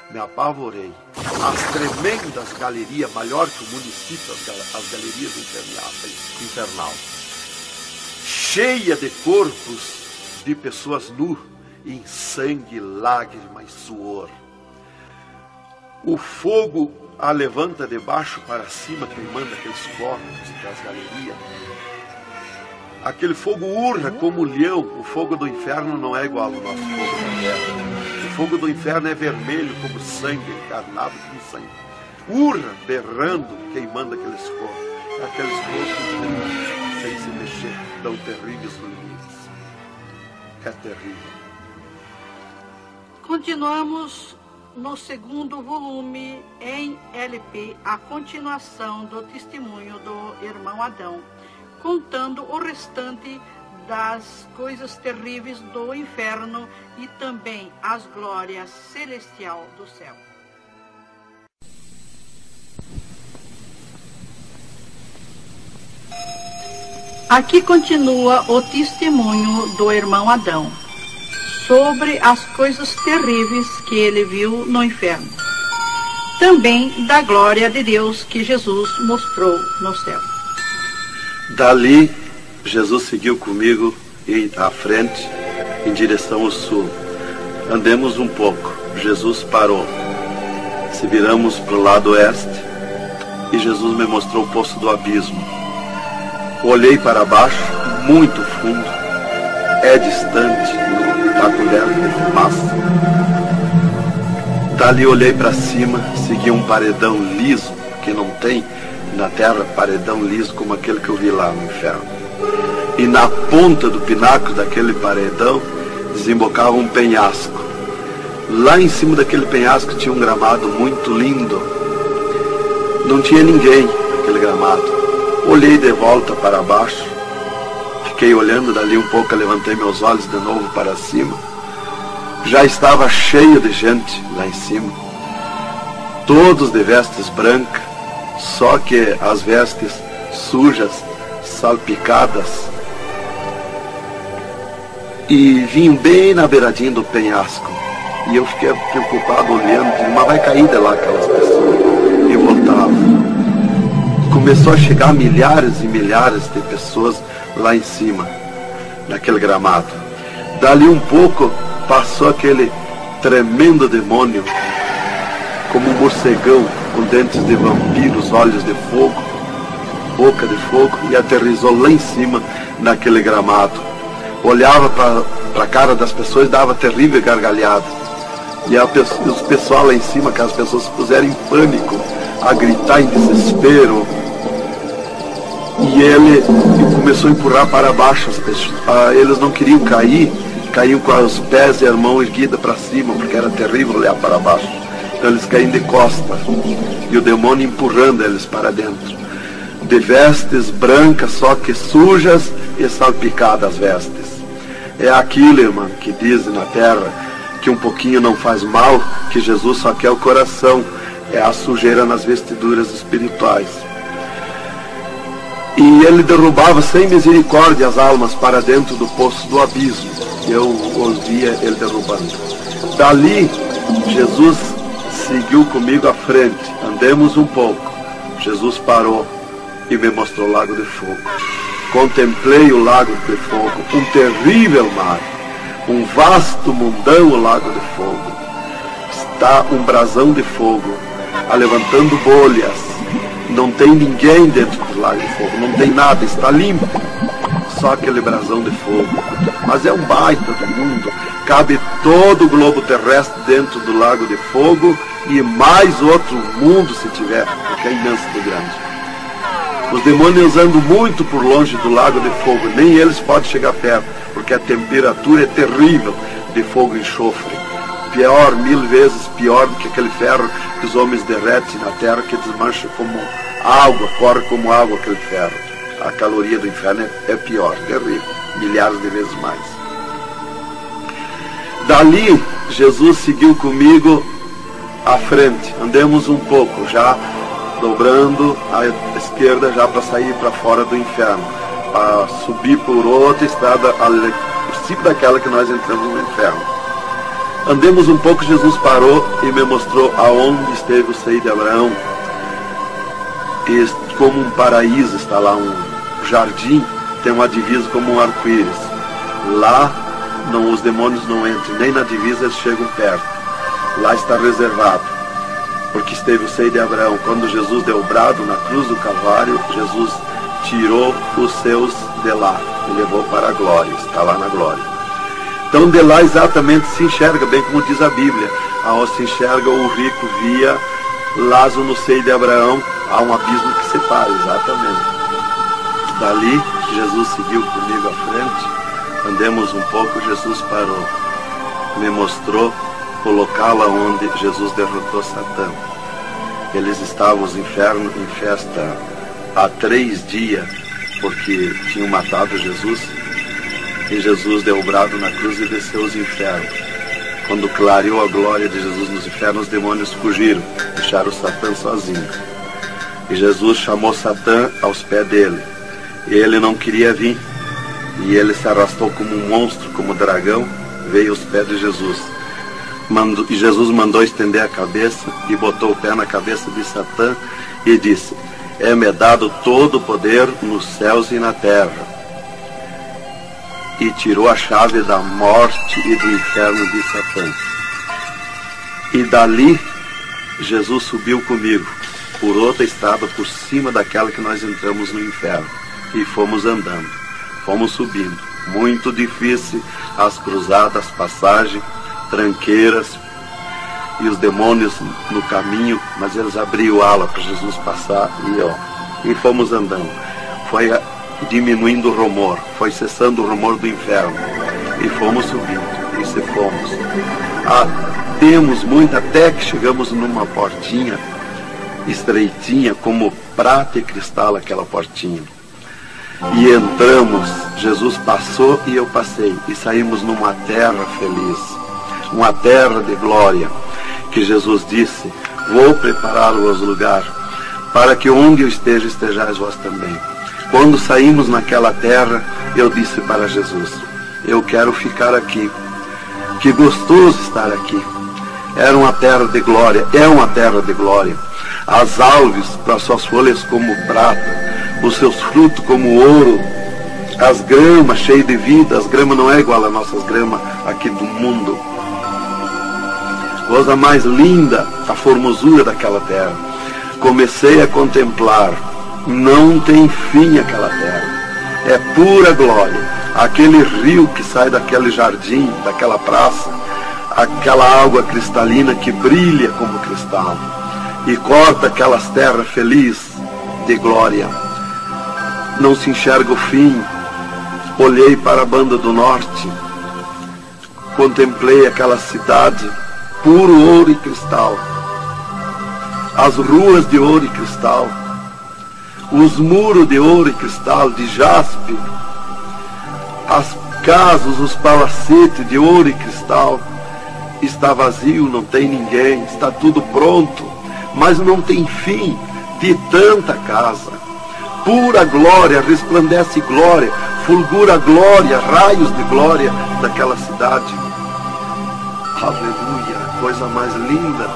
Me apavorei. As tremendas galerias, maior que o município, as galerias infernal. Cheia de corpos de pessoas nu, em sangue, lágrimas, suor. O fogo a levanta de baixo para cima, queimando aqueles corpos das galerias. Aquele fogo urra como leão. O fogo do inferno não é igual ao nosso fogo da terra. O fogo do inferno é vermelho como sangue, encarnado como sangue. Urra, berrando, queimando aqueles corpos. Aqueles corpos sem se mexer, tão terríveis ruídos. É terrível. Continuamos no segundo volume em LP, a continuação do testemunho do irmão Adão, contando o restante das coisas terríveis do inferno e também as glórias celestiais do céu. Aqui continua o testemunho do irmão Adão sobre as coisas terríveis que ele viu no inferno. Também da glória de Deus que Jesus mostrou no céu. Dali, Jesus seguiu comigo à frente, em direção ao sul. Andemos um pouco. Jesus parou. Se viramos para o lado oeste, e Jesus me mostrou o poço do abismo. Olhei para baixo, muito fundo. É distante, está coberto de fumaça. Dali olhei para cima, segui um paredão liso, que não tem na terra paredão liso como aquele que eu vi lá no inferno. E na ponta do pináculo daquele paredão desembocava um penhasco. Lá em cima daquele penhasco tinha um gramado muito lindo. Não tinha ninguém naquele gramado. Olhei de volta para baixo, fiquei olhando dali um pouco, levantei meus olhos de novo para cima. Já estava cheio de gente lá em cima, todos de vestes brancas, só que as vestes sujas, salpicadas, e vinham bem na beiradinha do penhasco. E eu fiquei preocupado olhando, mas vai cair de lá aquelas pessoas. E voltava. Começou a chegar milhares e milhares de pessoas lá em cima, naquele gramado. Dali um pouco passou aquele tremendo demônio, como um morcegão, com dentes de vampiros, olhos de fogo, boca de fogo, e aterrissou lá em cima naquele gramado. Olhava para a cara das pessoas e dava terrível gargalhada. E os pessoal lá em cima, que as pessoas se puseram em pânico, a gritar em desespero. E ele começou a empurrar para baixo as pessoas. Eles não queriam cair, caíam com os pés e a mão erguida para cima, porque era terrível olhar para baixo. Então eles caíam de costas, e o demônio empurrando eles para dentro. De vestes brancas, só que sujas e salpicadas as vestes. É aquilo, irmã, que dizem na terra, que um pouquinho não faz mal, que Jesus só quer o coração. É a sujeira nas vestiduras espirituais. E ele derrubava sem misericórdia as almas para dentro do poço do abismo. Eu ouvia ele derrubando. Dali, Jesus seguiu comigo à frente. Andemos um pouco. Jesus parou e me mostrou o lago de fogo. Contemplei o lago de fogo, um terrível mar, um vasto mundão o lago de fogo. Está um brasão de fogo, levantando bolhas. Não tem ninguém dentro do lago de fogo, não tem nada, está limpo. Só aquele brasão de fogo. Mas é um baita do mundo. Cabe todo o globo terrestre dentro do lago de fogo e mais outro mundo se tiver, porque é imenso de grande. Os demônios andam muito por longe do lago de fogo, nem eles podem chegar perto, porque a temperatura é terrível de fogo e enxofre. Pior, 1000 vezes pior do que aquele ferro que os homens derretem na terra, que desmancha como água, corre como água aquele ferro. A caloria do inferno é pior, terrível, milhares de vezes mais. Dali, Jesus seguiu comigo à frente. Andemos um pouco, já dobrando à esquerda, já para sair para fora do inferno, para subir por outra estrada, por cima daquela que nós entramos no inferno. Andemos um pouco, Jesus parou e me mostrou aonde esteve o seio de Abraão. E como um paraíso está lá, um jardim, tem uma divisa como um arco-íris. Lá os demônios não entram, nem na divisa eles chegam perto. Lá está reservado, porque esteve o seio de Abraão. Quando Jesus deu o brado na cruz do Calvário, Jesus tirou os seus de lá e levou para a glória, está lá na glória. Então de lá exatamente se enxerga, bem como diz a Bíblia, aonde se enxerga o rico via Lázaro no seio de Abraão, há um abismo que separa, exatamente. Dali Jesus seguiu comigo à frente, andemos um pouco, Jesus parou, me mostrou o local onde Jesus derrotou Satã. Eles estavam os infernos em festa há 3 dias, porque tinham matado Jesus, e Jesus deu o brado na cruz e desceu os infernos. Quando clareou a glória de Jesus nos infernos, os demônios fugiram, deixaram Satã sozinho. E Jesus chamou Satã aos pés dele, e ele não queria vir, e ele se arrastou como um monstro, como um dragão, veio aos pés de Jesus. E Jesus mandou estender a cabeça e botou o pé na cabeça de Satã e disse: é-me dado todo o poder nos céus e na terra. E tirou a chave da morte e do inferno de Satã. E dali Jesus subiu comigo por outra estrada por cima daquela que nós entramos no inferno, e fomos andando, fomos subindo. Muito difícil as cruzadas, passagens, tranqueiras, e os demônios no caminho, mas eles abriam ala para Jesus passar, e fomos andando. Foi diminuindo o rumor, foi cessando o rumor do inferno, e fomos subindo, e se fomos. Temos muito, até que chegamos numa portinha estreitinha, como prata e cristal aquela portinha. E entramos, Jesus passou e eu passei, e saímos numa terra feliz, uma terra de glória, que Jesus disse: vou preparar-vos lugar, para que onde eu esteja, estejais vós também. Quando saímos naquela terra, eu disse para Jesus: eu quero ficar aqui, que gostoso estar aqui. Era uma terra de glória, é uma terra de glória. As árvores, para suas folhas como prata, os seus frutos como ouro, as gramas cheias de vida. As gramas não é igual às nossas gramas aqui do mundo. Coisa mais linda, a formosura daquela terra. Comecei a contemplar, não tem fim aquela terra, é pura glória. Aquele rio que sai daquele jardim, daquela praça, aquela água cristalina que brilha como cristal, e corta aquelas terras felizes de glória. Não se enxerga o fim. Olhei para a banda do norte, contemplei aquela cidade, puro ouro e cristal, as ruas de ouro e cristal, os muros de ouro e cristal, de jaspe, as casas, os palacetes de ouro e cristal. Está vazio, não tem ninguém, está tudo pronto, mas não tem fim de tanta casa. Pura glória, resplandece glória, fulgura glória, raios de glória daquela cidade. Aleluia, coisa mais linda.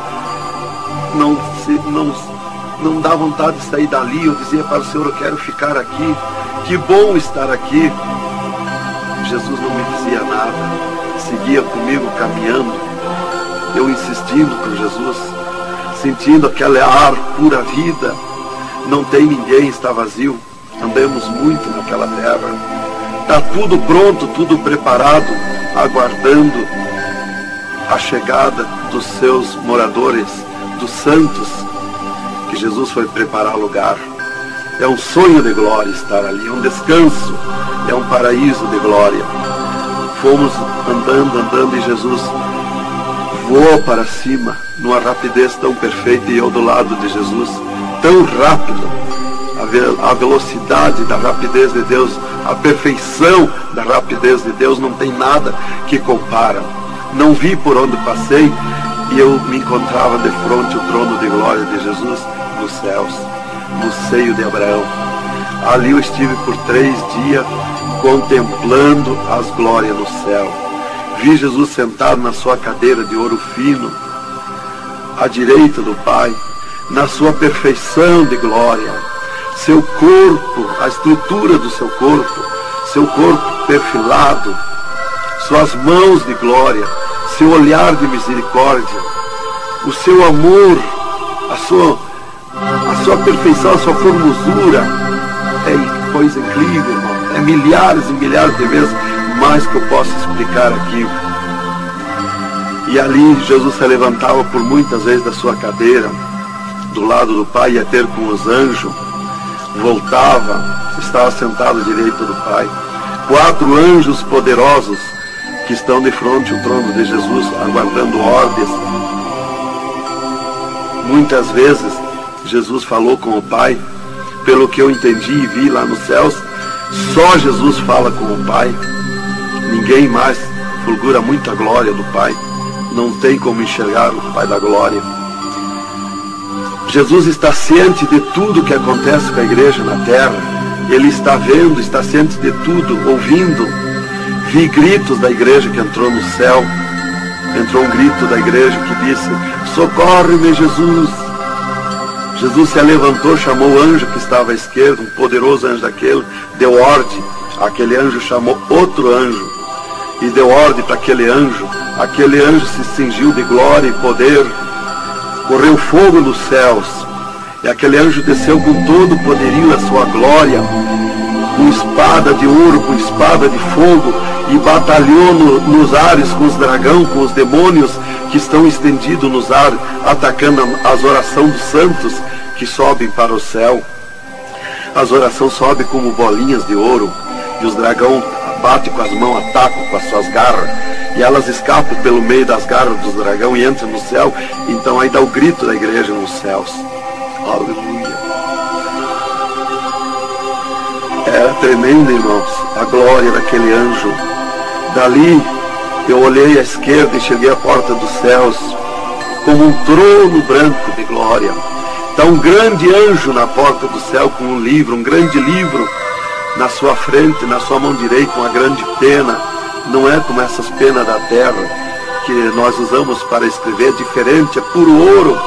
Não dá vontade de sair dali. Eu dizia para o Senhor: eu quero ficar aqui, que bom estar aqui. Jesus não me dizia nada, seguia comigo caminhando, eu insistindo com Jesus, sentindo aquele ar, pura vida. Não tem ninguém, está vazio. Andamos muito naquela terra, está tudo pronto, tudo preparado, aguardando a chegada dos seus moradores, dos santos que Jesus foi preparar lugar. É um sonho de glória estar ali, é um descanso, é um paraíso de glória. Fomos andando e Jesus voou para cima numa rapidez tão perfeita, e eu do lado de Jesus, tão rápido. A velocidade da rapidez de Deus, a perfeição da rapidez de Deus, não tem nada que compara. Não vi por onde passei, e eu me encontrava de frente ao trono de glória de Jesus nos céus, no seio de Abraão. Ali eu estive por 3 dias contemplando as glórias no céu. Vi Jesus sentado na sua cadeira de ouro fino, à direita do Pai, na sua perfeição de glória. Seu corpo, a estrutura do seu corpo perfilado, suas mãos de glória, seu olhar de misericórdia, o seu amor, a sua perfeição, a sua formosura. É coisa incrível, irmão. É milhares e milhares de vezes mais que eu posso explicar aqui. E ali Jesus se levantava por muitas vezes da sua cadeira, do lado do Pai, ia ter com os anjos, voltava, estava sentado à direita do Pai. 4 anjos poderosos que estão de frente ao trono de Jesus, aguardando ordens. Muitas vezes Jesus falou com o Pai, pelo que eu entendi e vi lá nos céus, só Jesus fala com o Pai. Ninguém mais fulgura muita glória do Pai. Não tem como enxergar o Pai da glória. Jesus está ciente de tudo que acontece com a igreja na terra. Ele está vendo, está ciente de tudo, ouvindo. Vi gritos da igreja que entrou no céu. Entrou um grito da igreja que disse: socorre-me, Jesus. Jesus se levantou, chamou o anjo que estava à esquerda, um poderoso anjo daquele, deu ordem. Aquele anjo chamou outro anjo e deu ordem para aquele anjo. Aquele anjo se cingiu de glória e poder. Correu fogo nos céus, e aquele anjo desceu com todo o poderio da sua glória, com espada de ouro, com espada de fogo, e batalhou nos ares com os dragões, com os demônios que estão estendidos nos ares, atacando as orações dos santos que sobem para o céu. As orações sobem como bolinhas de ouro, e os dragões batem com as mãos, atacam com as suas garras, e elas escapam pelo meio das garras dos dragões e entram no céu. Então aí dá o grito da igreja nos céus. Aleluia. É tremendo, irmãos, a glória daquele anjo. Dali eu olhei à esquerda e cheguei à porta dos céus, como um trono branco de glória. Está um grande anjo na porta do céu com um livro, um grande livro na sua frente, na sua mão direita, uma grande pena. Não é como essas penas da terra que nós usamos para escrever, diferente, é puro ouro,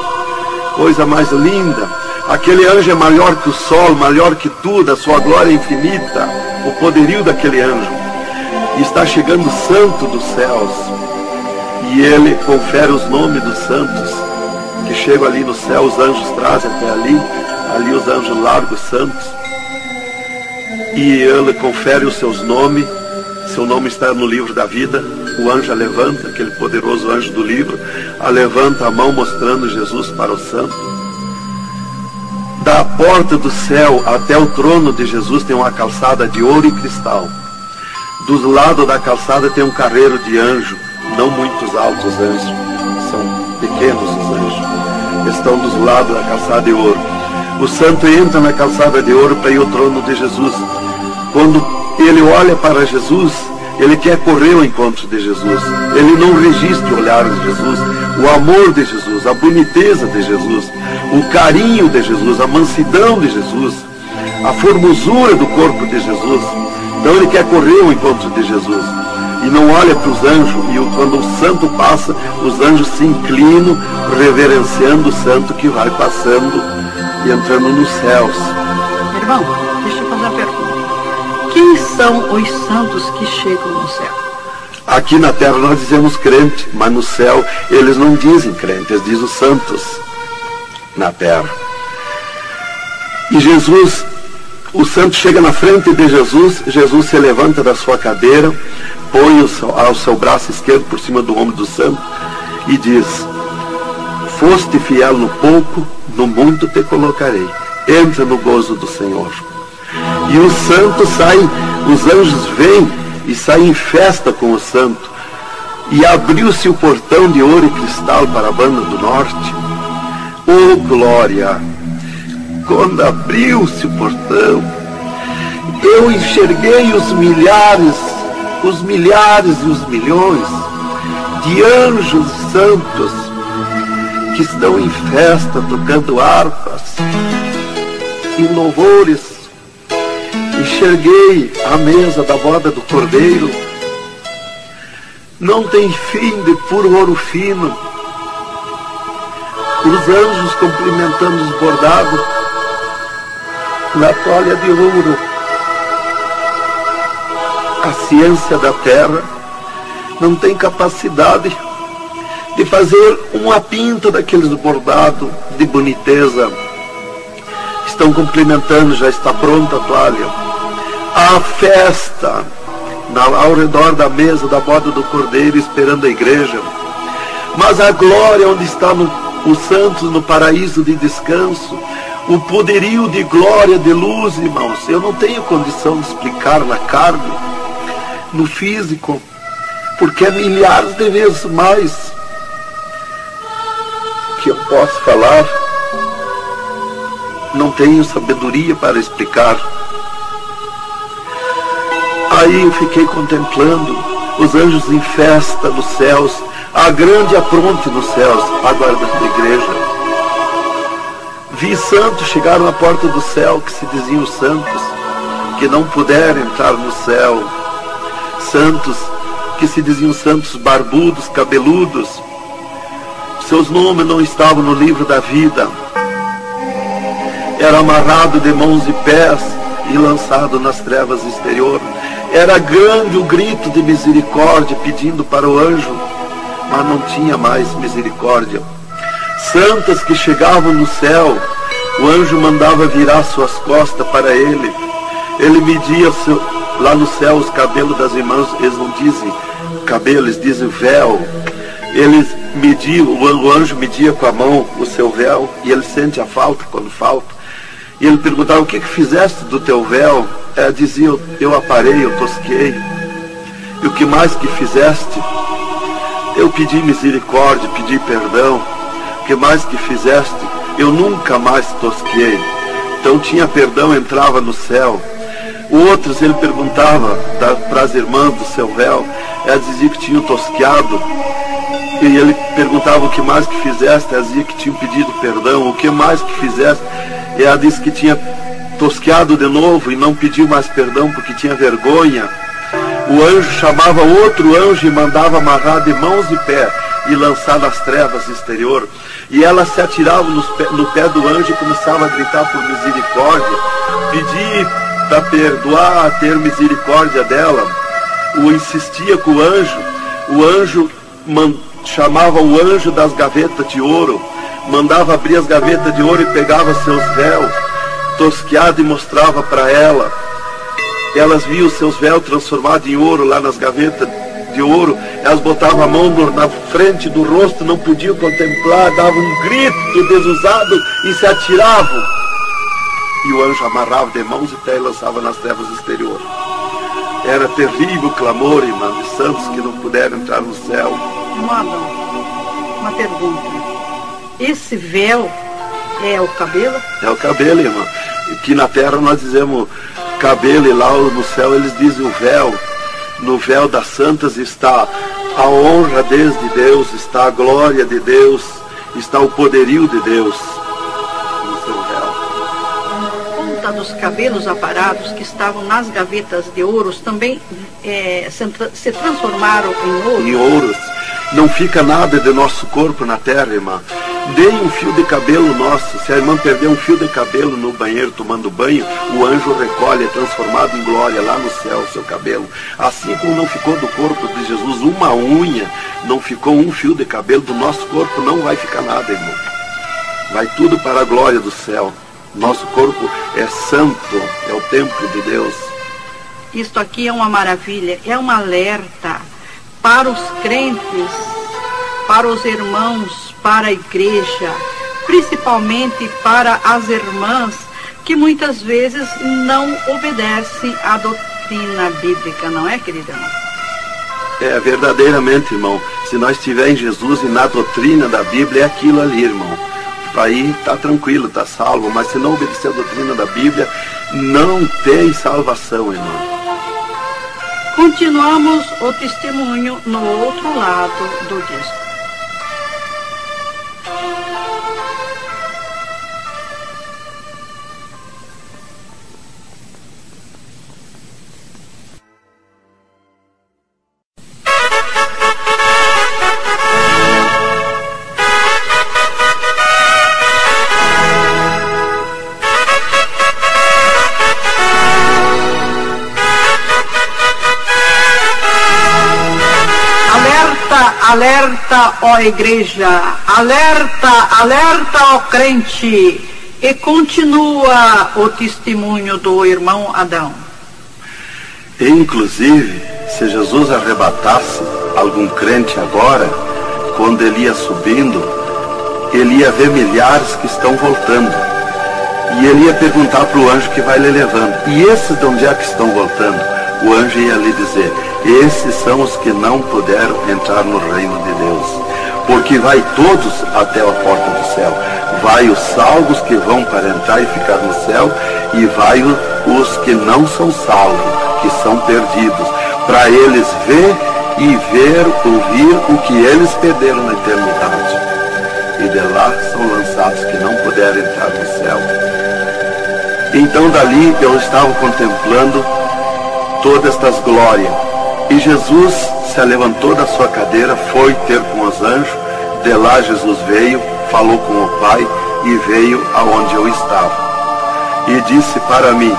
coisa mais linda. Aquele anjo é maior que o sol, maior que tudo, a sua glória é infinita, o poderio daquele anjo. E está chegando o santo dos céus, e ele confere os nomes dos santos que chegam ali no céu. Os anjos trazem até ali os anjos largos santos, e ele confere os seus nomes. Seu nome está no livro da vida. O anjo levanta, aquele poderoso anjo do livro, levanta a mão mostrando Jesus para o santo. Da porta do céu até o trono de Jesus tem uma calçada de ouro e cristal. Dos lados da calçada tem um carreiro de anjo, não muitos altos anjos, são pequenos os anjos, estão dos lados da calçada de ouro. O santo entra na calçada de ouro para ir ao trono de Jesus. Quando ele olha para Jesus, ele quer correr ao encontro de Jesus. Ele não resiste o olhar de Jesus, o amor de Jesus, a boniteza de Jesus, o carinho de Jesus, a mansidão de Jesus, a formosura do corpo de Jesus. Então ele quer correr ao encontro de Jesus e não olha para os anjos. E quando o santo passa, os anjos se inclinam, reverenciando o santo que vai passando e entrando nos céus. Irmão, deixa eu fazer uma pergunta. Quem são os santos que chegam no céu? Aqui na terra nós dizemos crente, mas no céu eles não dizem crente, eles dizem os santos na terra. E Jesus, o santo chega na frente de Jesus, Jesus se levanta da sua cadeira, põe o seu braço esquerdo por cima do ombro do santo e diz: foste fiel no pouco, no muito te colocarei. Entra no gozo do Senhor. E os santos saem, os anjos vêm e saem em festa com o santo. E abriu-se o portão de ouro e cristal para a banda do norte. Oh, glória! Quando abriu-se o portão, eu enxerguei os milhares e os milhões de anjos santos que estão em festa, tocando harpas e louvores. Enxerguei a mesa da boda do Cordeiro. Não tem fim de puro ouro fino. Os anjos cumprimentando os bordados na toalha de ouro. A ciência da terra não tem capacidade de fazer uma pinta daqueles bordados de boniteza. Estão cumprimentando, já está pronta a toalha. A festa ao redor da mesa da boda do Cordeiro, esperando a igreja. Mas a glória onde está os santos no paraíso de descanso, o poderio de glória, de luz, irmãos, eu não tenho condição de explicar na carne, no físico, porque é milhares de vezes mais que eu posso falar. Não tenho sabedoria para explicar. Aí eu fiquei contemplando os anjos em festa nos céus, a grande apronte nos céus, aguardando a igreja. Vi santos chegar na porta do céu, que se diziam santos, que não puderam entrar no céu. Santos, que se diziam santos barbudos, cabeludos. Seus nomes não estavam no livro da vida. Era amarrado de mãos e pés e lançado nas trevas exterior. Era grande o grito de misericórdia pedindo para o anjo, mas não tinha mais misericórdia. Santas que chegavam no céu, o anjo mandava virar suas costas para ele. Ele media lá no céu os cabelos das irmãs. Eles não dizem cabelo, eles dizem véu. Eles mediam, o anjo media com a mão o seu véu, e ele sente a falta quando falta. E ele perguntava: o que fizeste do teu véu? Ela dizia: eu aparei, eu tosquei. E o que mais que fizeste? Eu pedi misericórdia, pedi perdão. O que mais que fizeste? Eu nunca mais tosquei. Então tinha perdão, entrava no céu. Outros ele perguntava para as irmãs do seu véu. Elas diziam que tinham tosqueado. E ele perguntava: o que mais que fizeste? Elas diziam que tinham pedido perdão. O que mais que fizeste? E ela disse que tinha tosqueado de novo e não pediu mais perdão porque tinha vergonha. O anjo chamava outro anjo e mandava amarrar de mãos e pé e lançar nas trevas exterior. E ela se atirava no pé do anjo e começava a gritar por misericórdia, pedir para perdoar, ter misericórdia dela. Insistia com o anjo chamava o anjo das gavetas de ouro, mandava abrir as gavetas de ouro e pegava seus véus tosqueado e mostrava para ela. Elas viam seus véus transformados em ouro lá nas gavetas de ouro. Elas botavam a mão na frente do rosto, não podiam contemplar, davam um grito desusado e se atiravam. E o anjo amarrava de mãos e pés e lançava nas trevas exterior. Era terrível o clamor, irmão, de santos que não puderam entrar no céu. Uma pergunta: esse véu é o cabelo? É o cabelo, irmão. Aqui na terra nós dizemos cabelo, e lá no céu eles dizem o véu. No véu das santas está a honra desde Deus, está a glória de Deus, está o poderio de Deus no seu véu. Conta dos cabelos aparados que estavam nas gavetas de ouros também se transformaram em ouro? Em ouros. Não fica nada de nosso corpo na terra, irmã. Dê um fio de cabelo nosso. Se a irmã perder um fio de cabelo no banheiro tomando banho, o anjo recolhe, é transformado em glória lá no céu o seu cabelo. Assim como não ficou do corpo de Jesus uma unha, não ficou um fio de cabelo do nosso corpo, não vai ficar nada, irmão. Vai tudo para a glória do céu. Nosso corpo é santo, é o templo de Deus. Isto aqui é uma maravilha, é um alerta para os crentes para os irmãos, para a igreja, principalmente para as irmãs que muitas vezes não obedecem à doutrina bíblica, não é, querido irmão? É, verdadeiramente, irmão. Se nós estivermos em Jesus e na doutrina da Bíblia, é aquilo ali, irmão. Aí está tranquilo, está salvo. Mas se não obedecer a doutrina da Bíblia, não tem salvação, irmão. Continuamos o testemunho no outro lado do disco. Alerta, ó igreja, alerta, alerta, ó crente. E continua o testemunho do irmão Adão. Inclusive, se Jesus arrebatasse algum crente agora, quando ele ia subindo, ele ia ver milhares que estão voltando. E ele ia perguntar para o anjo que vai lhe levando: e esses de onde é que estão voltando? O anjo ia lhe dizer: esses são os que não puderam entrar no reino de Deus, porque vai todos até a porta do céu. Vai os salvos que vão para entrar e ficar no céu, e vai os que não são salvos, que são perdidos, para eles ouvir o que eles perderam na eternidade. E de lá são lançados que não puderam entrar no céu. Então dali eu estava contemplando todas estas glórias. E Jesus se levantou da sua cadeira, foi ter com os anjos. De lá Jesus veio, falou com o Pai e veio aonde eu estava. E disse para mim: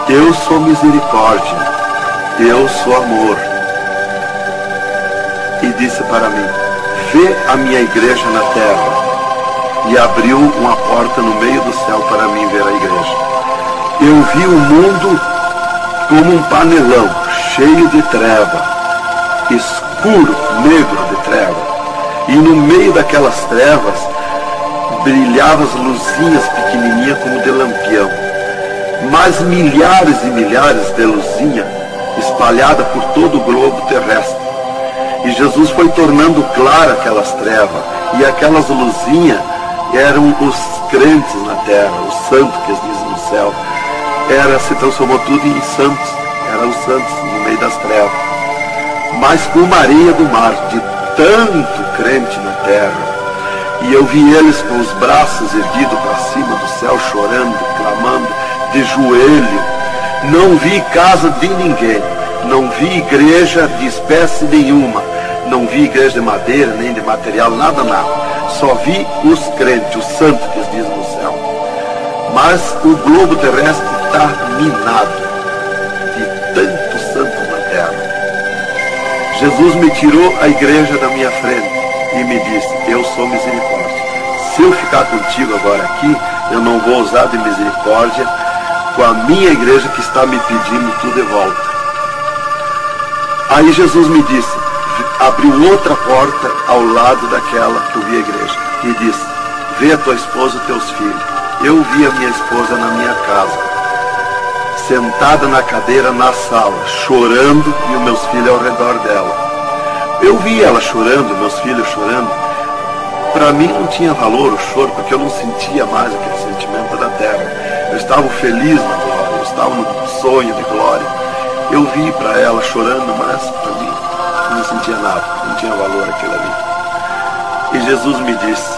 eu sou misericórdia, eu sou amor. E disse para mim: vê a minha igreja na terra. E abriu uma porta no meio do céu para mim ver a igreja. Eu vi o mundo como um panelão, cheio de treva, escuro, negro de treva. E no meio daquelas trevas, brilhavam as luzinhas pequenininhas como de lampião. Mas milhares e milhares de luzinhas espalhadas por todo o globo terrestre. E Jesus foi tornando claras aquelas trevas. E aquelas luzinhas eram os crentes na terra, os santos que eles dizem no céu. Se transformou tudo em santos. Eram os santos no meio das trevas. Mas com uma areia do mar, de tanto crente na terra. E eu vi eles com os braços erguidos para cima do céu, chorando, clamando, de joelho. Não vi casa de ninguém. Não vi igreja de espécie nenhuma. Não vi igreja de madeira, nem de material, nada. Só vi os crentes, os santos que eles dizem no céu. Mas o globo terrestre está minado de tantos santos na terra. Jesus me tirou a igreja da minha frente e me disse: eu sou misericórdia. Se eu ficar contigo agora aqui, eu não vou usar de misericórdia com a minha igreja que está me pedindo tudo de volta. Aí Jesus me disse, abriu outra porta ao lado daquela que eu vi a igreja e disse: vê a tua esposa e teus filhos. Eu vi a minha esposa na minha casa, sentada na cadeira na sala, chorando, e os meus filhos ao redor dela. Eu vi ela chorando, meus filhos chorando. Para mim não tinha valor o choro, porque eu não sentia mais aquele sentimento da terra. Eu estava feliz na glória, eu estava no sonho de glória. Eu vi para ela chorando, mas para mim não sentia nada, não tinha valor aquilo ali. E Jesus me disse,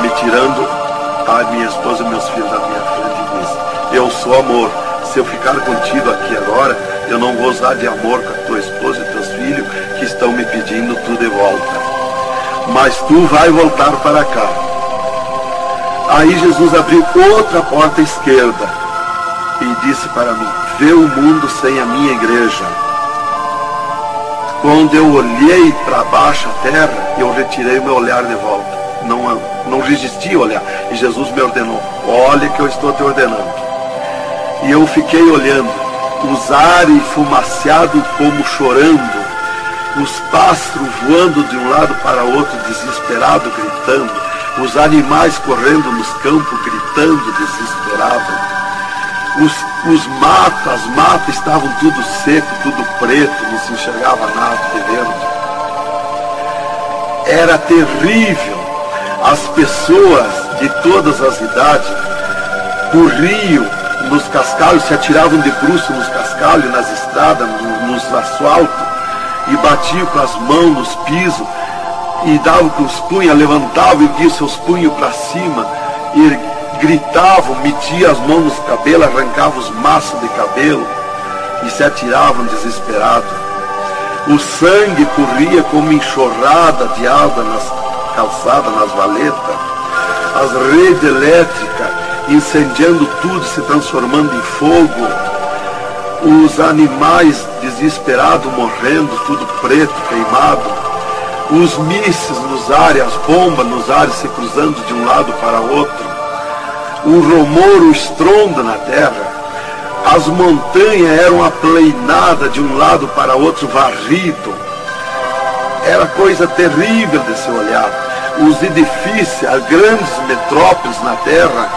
me tirando a minha esposa e meus filhos da minha frente, disse: eu sou amor. Se eu ficar contigo aqui agora, eu não vou usar de amor com a tua esposa e teus filhos que estão me pedindo tudo de volta. Mas tu vai voltar para cá. Aí Jesus abriu outra porta à esquerda e disse para mim: vê o mundo sem a minha igreja. Quando eu olhei para baixo a terra, eu retirei o meu olhar de volta. Não resisti a olhar. E Jesus me ordenou: olha que eu estou te ordenando. E eu fiquei olhando, os ares fumaciados como chorando, os pássaros voando de um lado para outro, desesperado, gritando, os animais correndo nos campos, gritando, desesperado. As matas estavam tudo seco, tudo preto, não se enxergava nada de verde. Era terrível. As pessoas de todas as idades corriam nos cascalhos, se atiravam de bruços nos cascalhos, nas estradas, nos asfaltos, e batiam com as mãos nos pisos, e davam com os punhos, levantavam e guiam seus punhos para cima, e gritavam, metiam as mãos nos cabelos, arrancavam os maços de cabelo, e se atiravam desesperados. O sangue corria como enxurrada de água nas calçadas, nas valetas, as redes elétricas incendiando tudo, se transformando em fogo, os animais desesperados morrendo, tudo preto, queimado, os mísseis nos ares, as bombas nos ares se cruzando de um lado para outro, o rumor, o estrondo na terra, as montanhas eram aplainadas de um lado para outro, varrido. Era coisa terrível de se olhar. Os edifícios, as grandes metrópoles na terra,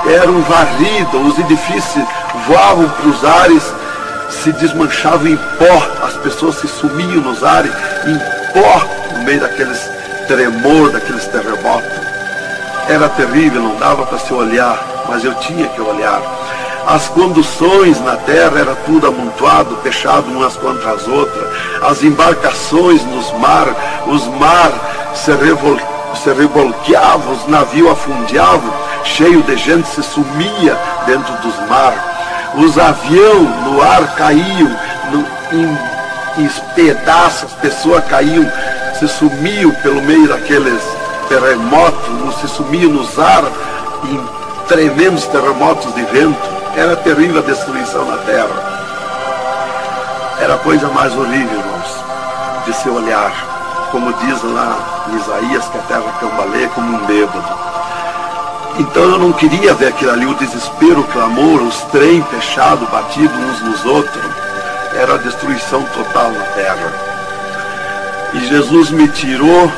eram varridos, os edifícios voavam para os ares, se desmanchavam em pó, as pessoas se sumiam nos ares em pó, no meio daqueles tremor, daqueles terremotos. Era terrível, não dava para se olhar, mas eu tinha que olhar. As conduções na terra era tudo amontoado, fechado umas contra as outras. As embarcações nos mar, os mar se revolqueavam, os navios afundiavam, cheio de gente se sumia dentro dos mares. Os aviões no ar caíam em pedaços, as pessoas caíam, se sumiam pelo meio daqueles terremotos, se sumiam nos ar em tremendos terremotos de vento. Era terrível a destruição na terra. Era a coisa mais horrível, irmãos, de se olhar. Como diz lá em Isaías, que a terra cambaleia como um bêbado. Então eu não queria ver aquilo ali, o desespero, o clamor, os trens fechados, batidos uns nos outros. Era a destruição total na terra. E Jesus me tirou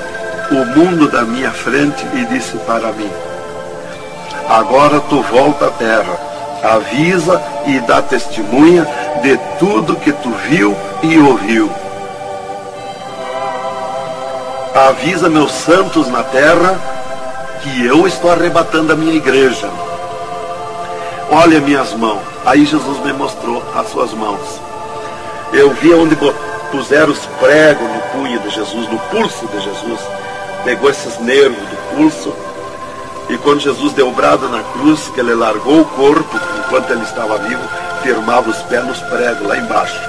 o mundo da minha frente e disse para mim: agora tu volta à terra, avisa e dá testemunha de tudo que tu viu e ouviu. Avisa meus santos na terra que eu estou arrebatando a minha igreja. Olha minhas mãos. Aí Jesus me mostrou as suas mãos. Eu vi onde puseram os pregos no punho de Jesus, no pulso de Jesus. Pegou esses nervos do pulso. E quando Jesus deu o brado na cruz, que ele largou o corpo, enquanto ele estava vivo, firmava os pés nos pregos lá embaixo.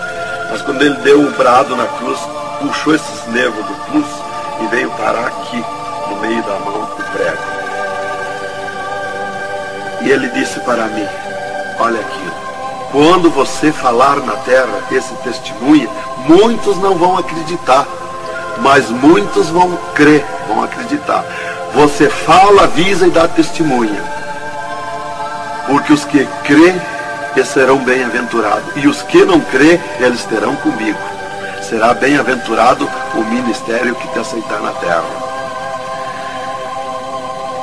Mas quando ele deu o brado na cruz, puxou esses nervos do pulso e veio parar aqui, no meio da mão, o prego. E ele disse para mim: olha aqui, quando você falar na terra esse testemunho, muitos não vão acreditar, mas muitos vão crer, vão acreditar. Você fala, avisa e dá testemunha. Porque os que crêem, eles serão bem-aventurados. E os que não crêem, eles terão comigo. Será bem-aventurado o ministério que te aceitar na terra.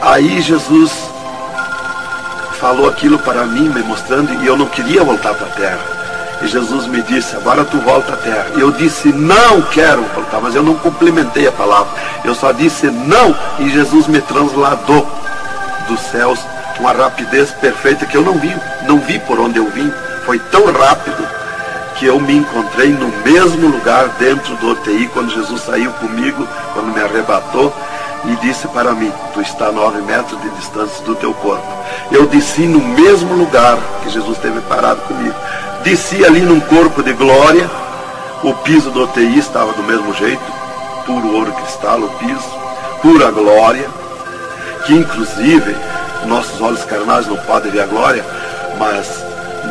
Aí Jesus falou aquilo para mim, me mostrando, e eu não queria voltar para a terra. E Jesus me disse: agora tu volta à terra. E eu disse: não quero voltar, mas eu não complementei a palavra. Eu só disse não, e Jesus me transladou dos céus com uma rapidez perfeita que eu não vi por onde eu vim. Foi tão rápido que eu me encontrei no mesmo lugar dentro do UTI, quando Jesus saiu comigo, quando me arrebatou, e disse para mim: tu está a 9 metros de distância do teu corpo. Eu desci no mesmo lugar que Jesus teve parado comigo. Desci ali num corpo de glória. O piso do UTI estava do mesmo jeito, puro ouro cristal, o piso, pura glória, que inclusive nossos olhos carnais não podem ver a glória, mas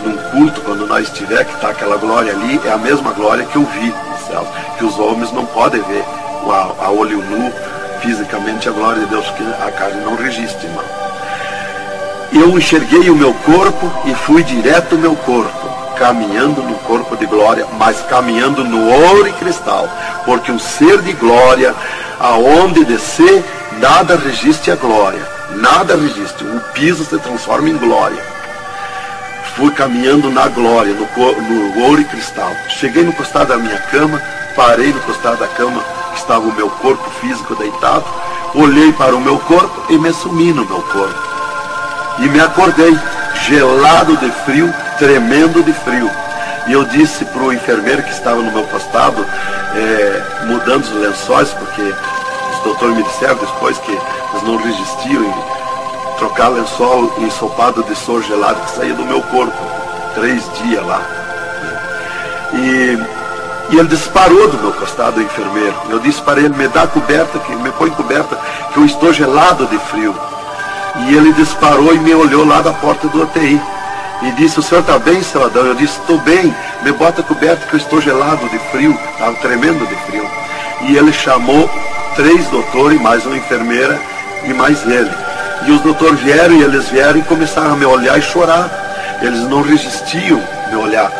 num culto, quando nós estiver, que está aquela glória ali, é a mesma glória que eu vi nos céus, que os homens não podem ver a olho nu, fisicamente, a glória de Deus, porque a carne não resiste, irmão. Eu enxerguei o meu corpo e fui direto ao meu corpo. caminhando no corpo de glória, mas caminhando no ouro e cristal, porque um ser de glória, aonde descer, nada resiste à glória, nada resiste, o piso se transforma em glória. Fui caminhando na glória, no ouro e cristal. Cheguei no costado da minha cama, parei no costado da cama, que estava o meu corpo físico deitado, olhei para o meu corpo e me sumi no meu corpo. E me acordei, gelado de frio, tremendo de frio. E eu disse para o enfermeiro que estava no meu costado, mudando os lençóis, porque os doutores me disseram depois que eles não resistiam em trocar lençol ensopado de soro gelado que saía do meu corpo. 3 dias lá. E ele disparou do meu costado, o enfermeiro. Eu disse para ele, me dá coberta, me põe coberta, que eu estou gelado de frio. E ele disparou e me olhou lá da porta do UTI. E disse, o senhor está bem, seu Adão? Eu disse, estou bem, me bota coberta que eu estou gelado de frio, estava tremendo de frio. E ele chamou 3 doutores, mais uma enfermeira e mais ele. E os doutores vieram, e eles vieram e começaram a me olhar e chorar. Eles não resistiam me olhar.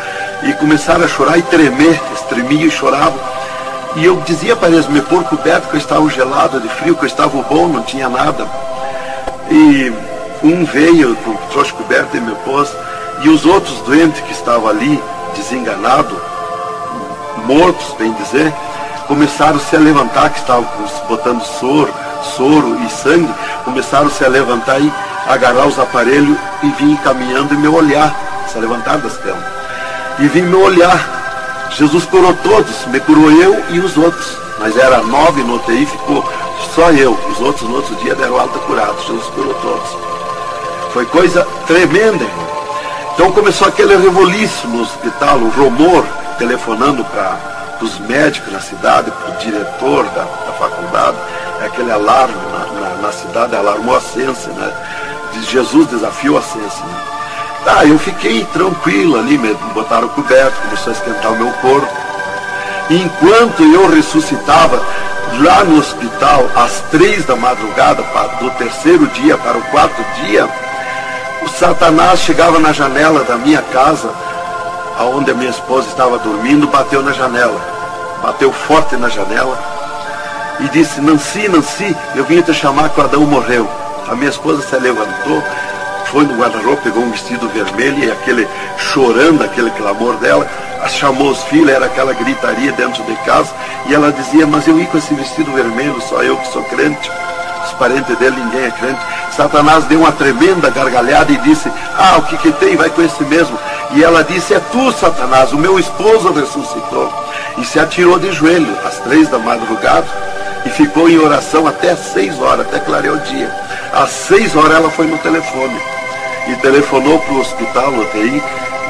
E começaram a chorar e tremer, eles tremiam e choravam. E eu dizia para eles, me pôr coberto que eu estava gelado de frio, que eu estava bom, não tinha nada. E um veio, trouxe coberto e me pôs. E os outros doentes que estavam ali, desenganados, mortos, bem dizer, começaram a se levantar, que estavam botando soro e sangue, começaram a se levantar e agarrar os aparelhos e vir caminhando e me olhar, se levantar das camas. E vim me olhar. Jesus curou todos, me curou eu e os outros. Mas era 9 no UTI, ficou só eu. Os outros no outro dia deram alta curados. Jesus curou todos. Foi coisa tremenda, irmão. Então começou aquele revoluço no hospital, o rumor, telefonando para os médicos na cidade, para o diretor da faculdade, aquele alarme na cidade, alarmou a ciência, né? Jesus desafiou a ciência, né? Tá, eu fiquei tranquilo ali, me botaram coberto, começou a esquentar o meu corpo. E enquanto eu ressuscitava, lá no hospital, às 3 da madrugada, do 3º dia para o 4º dia, o Satanás chegava na janela da minha casa, aonde a minha esposa estava dormindo, bateu na janela. Bateu forte na janela e disse, Nancy, Nancy, eu vim te chamar que o Adão morreu. A minha esposa se levantou, foi no guarda-roupa, pegou um vestido vermelho e aquele chorando, aquele clamor dela, chamou os filhos, era aquela gritaria dentro de casa, e ela dizia, mas eu ia com esse vestido vermelho, só eu que sou crente, os parentes dele, ninguém é crente. Satanás deu uma tremenda gargalhada e disse, o que tem, vai com esse mesmo. E ela disse, é tu, Satanás, o meu esposo ressuscitou. E se atirou de joelho às 3 da madrugada e ficou em oração até 6 horas, até clarear o dia. Às 6 horas ela foi no telefone e telefonou para o hospital, no UTI,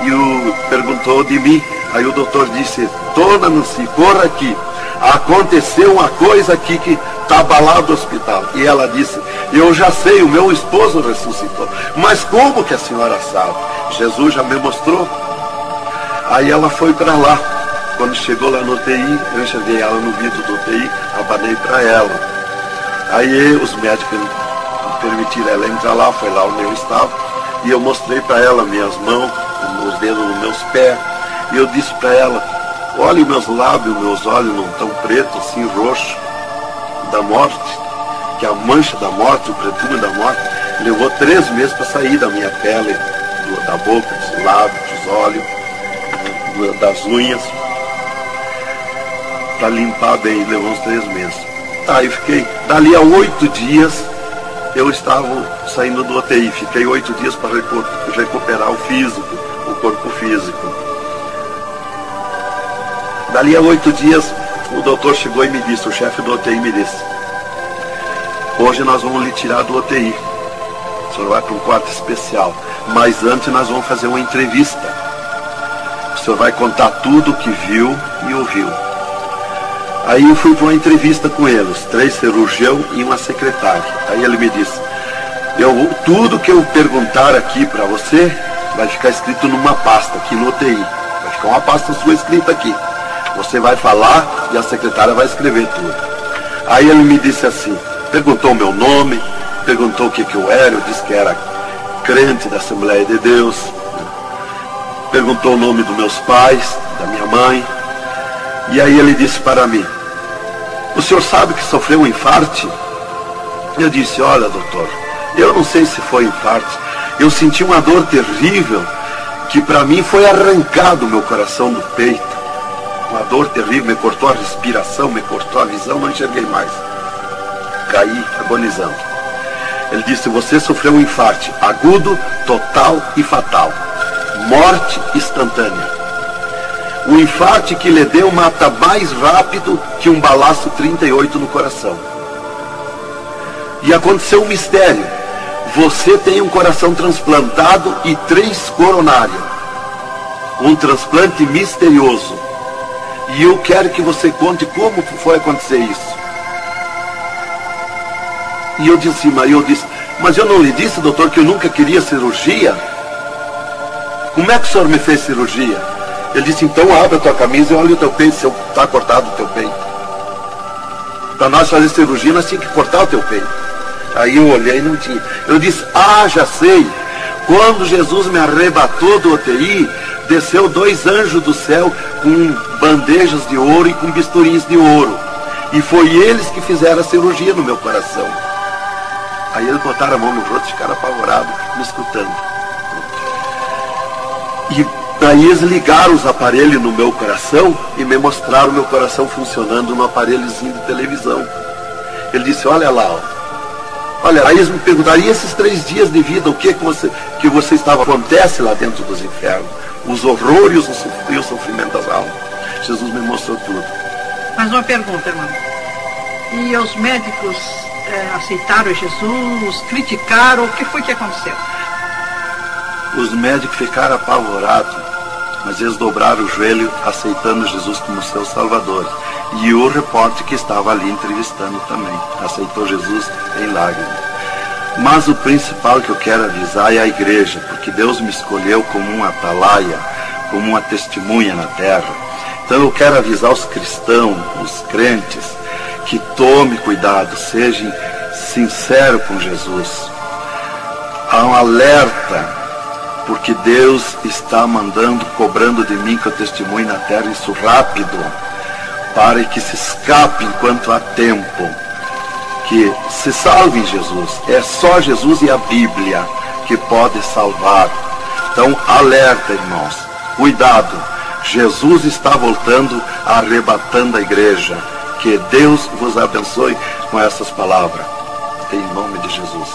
e perguntou de mim. Aí o doutor disse, dona Nancy, corra aqui, aconteceu uma coisa aqui que está abalado o hospital. E ela disse, eu já sei, o meu esposo ressuscitou. Mas como que a senhora sabe? Jesus já me mostrou. Aí ela foi para lá. Quando chegou lá no UTI, eu enxerguei ela no vidro do UTI, abanei para ela. Aí os médicos permitiram ela entrar lá, foi lá onde eu estava, e eu mostrei para ela minhas mãos, os dedos nos meus pés, e eu disse para ela, olha meus lábios, meus olhos não tão pretos, assim, roxo, da morte, que a mancha da morte, o pretinho da morte, levou 3 meses para sair da minha pele, da boca, dos lábios, dos olhos, das unhas, para limpar bem, levou uns 3 meses. Tá, eu fiquei, dali a 8 dias, eu estava saindo do UTI, fiquei 8 dias para recuperar o físico, o corpo físico. Dali a 8 dias, o doutor chegou e me disse, o chefe do UTI me disse, hoje nós vamos lhe tirar do UTI, o senhor vai para um quarto especial, mas antes nós vamos fazer uma entrevista. O senhor vai contar tudo o que viu e ouviu. Aí eu fui para uma entrevista com eles, 3 cirurgiões e uma secretária. Aí ele me disse, tudo que eu perguntar aqui para você, vai ficar escrito numa pasta aqui no UTI. Vai ficar uma pasta sua escrita aqui. Você vai falar e a secretária vai escrever tudo. Aí ele me disse assim, perguntou o meu nome, perguntou o que eu era, eu disse que era crente da Assembleia de Deus. perguntou o nome dos meus pais, da minha mãe, e aí ele disse para mim: o senhor sabe que sofreu um infarte? Eu disse: olha, doutor, eu não sei se foi infarte, eu senti uma dor terrível, que para mim foi arrancado o meu coração do peito, uma dor terrível, me cortou a respiração, me cortou a visão, não enxerguei mais, caí agonizando. Ele disse: você sofreu um infarte agudo, total e fatal, morte instantânea. O infarte que lhe deu mata mais rápido que um balaço 38 no coração. E aconteceu um mistério: você tem um coração transplantado e 3 coronários, um transplante misterioso, e eu quero que você conte como foi acontecer isso. E eu disse: mas eu não lhe disse, doutor, que eu nunca queria cirurgia? Como é que o senhor me fez cirurgia? Ele disse: então abre a tua camisa e olha o teu peito, se está cortado o teu peito. Para nós fazer cirurgia, nós tínhamos que cortar o teu peito. Aí eu olhei e não tinha. Eu disse: já sei. Quando Jesus me arrebatou do UTI, desceu 2 anjos do céu com bandejas de ouro e com bisturins de ouro. E foi eles que fizeram a cirurgia no meu coração. Aí eles botaram a mão no rosto e ficaram apavorados, me escutando. E daí eles ligaram os aparelhos no meu coração e me mostraram o meu coração funcionando no aparelhozinho de televisão. Ele disse: olha lá, olha. Aí eles me perguntaram: e esses 3 dias de vida, o que você estava, acontece lá dentro dos infernos? Os horrores e o sofrimento das almas. Jesus me mostrou tudo. Mais uma pergunta, irmão. E os médicos aceitaram Jesus, criticaram, o que foi que aconteceu? Os médicos ficaram apavorados, mas eles dobraram o joelho aceitando Jesus como seu Salvador. E o repórter que estava ali entrevistando também aceitou Jesus em lágrimas. Mas o principal que eu quero avisar é a igreja, porque Deus me escolheu como uma atalaia, como uma testemunha na terra. Então eu quero avisar os cristãos, os crentes, que tome cuidado, sejam sinceros com Jesus. Há um alerta, porque Deus está mandando, cobrando de mim que eu testemunhe na terra isso rápido, para que se escape enquanto há tempo, que se salve em Jesus. É só Jesus e a Bíblia que pode salvar. Então alerta, irmãos, cuidado, Jesus está voltando, arrebatando a igreja. Que Deus vos abençoe com essas palavras, em nome de Jesus.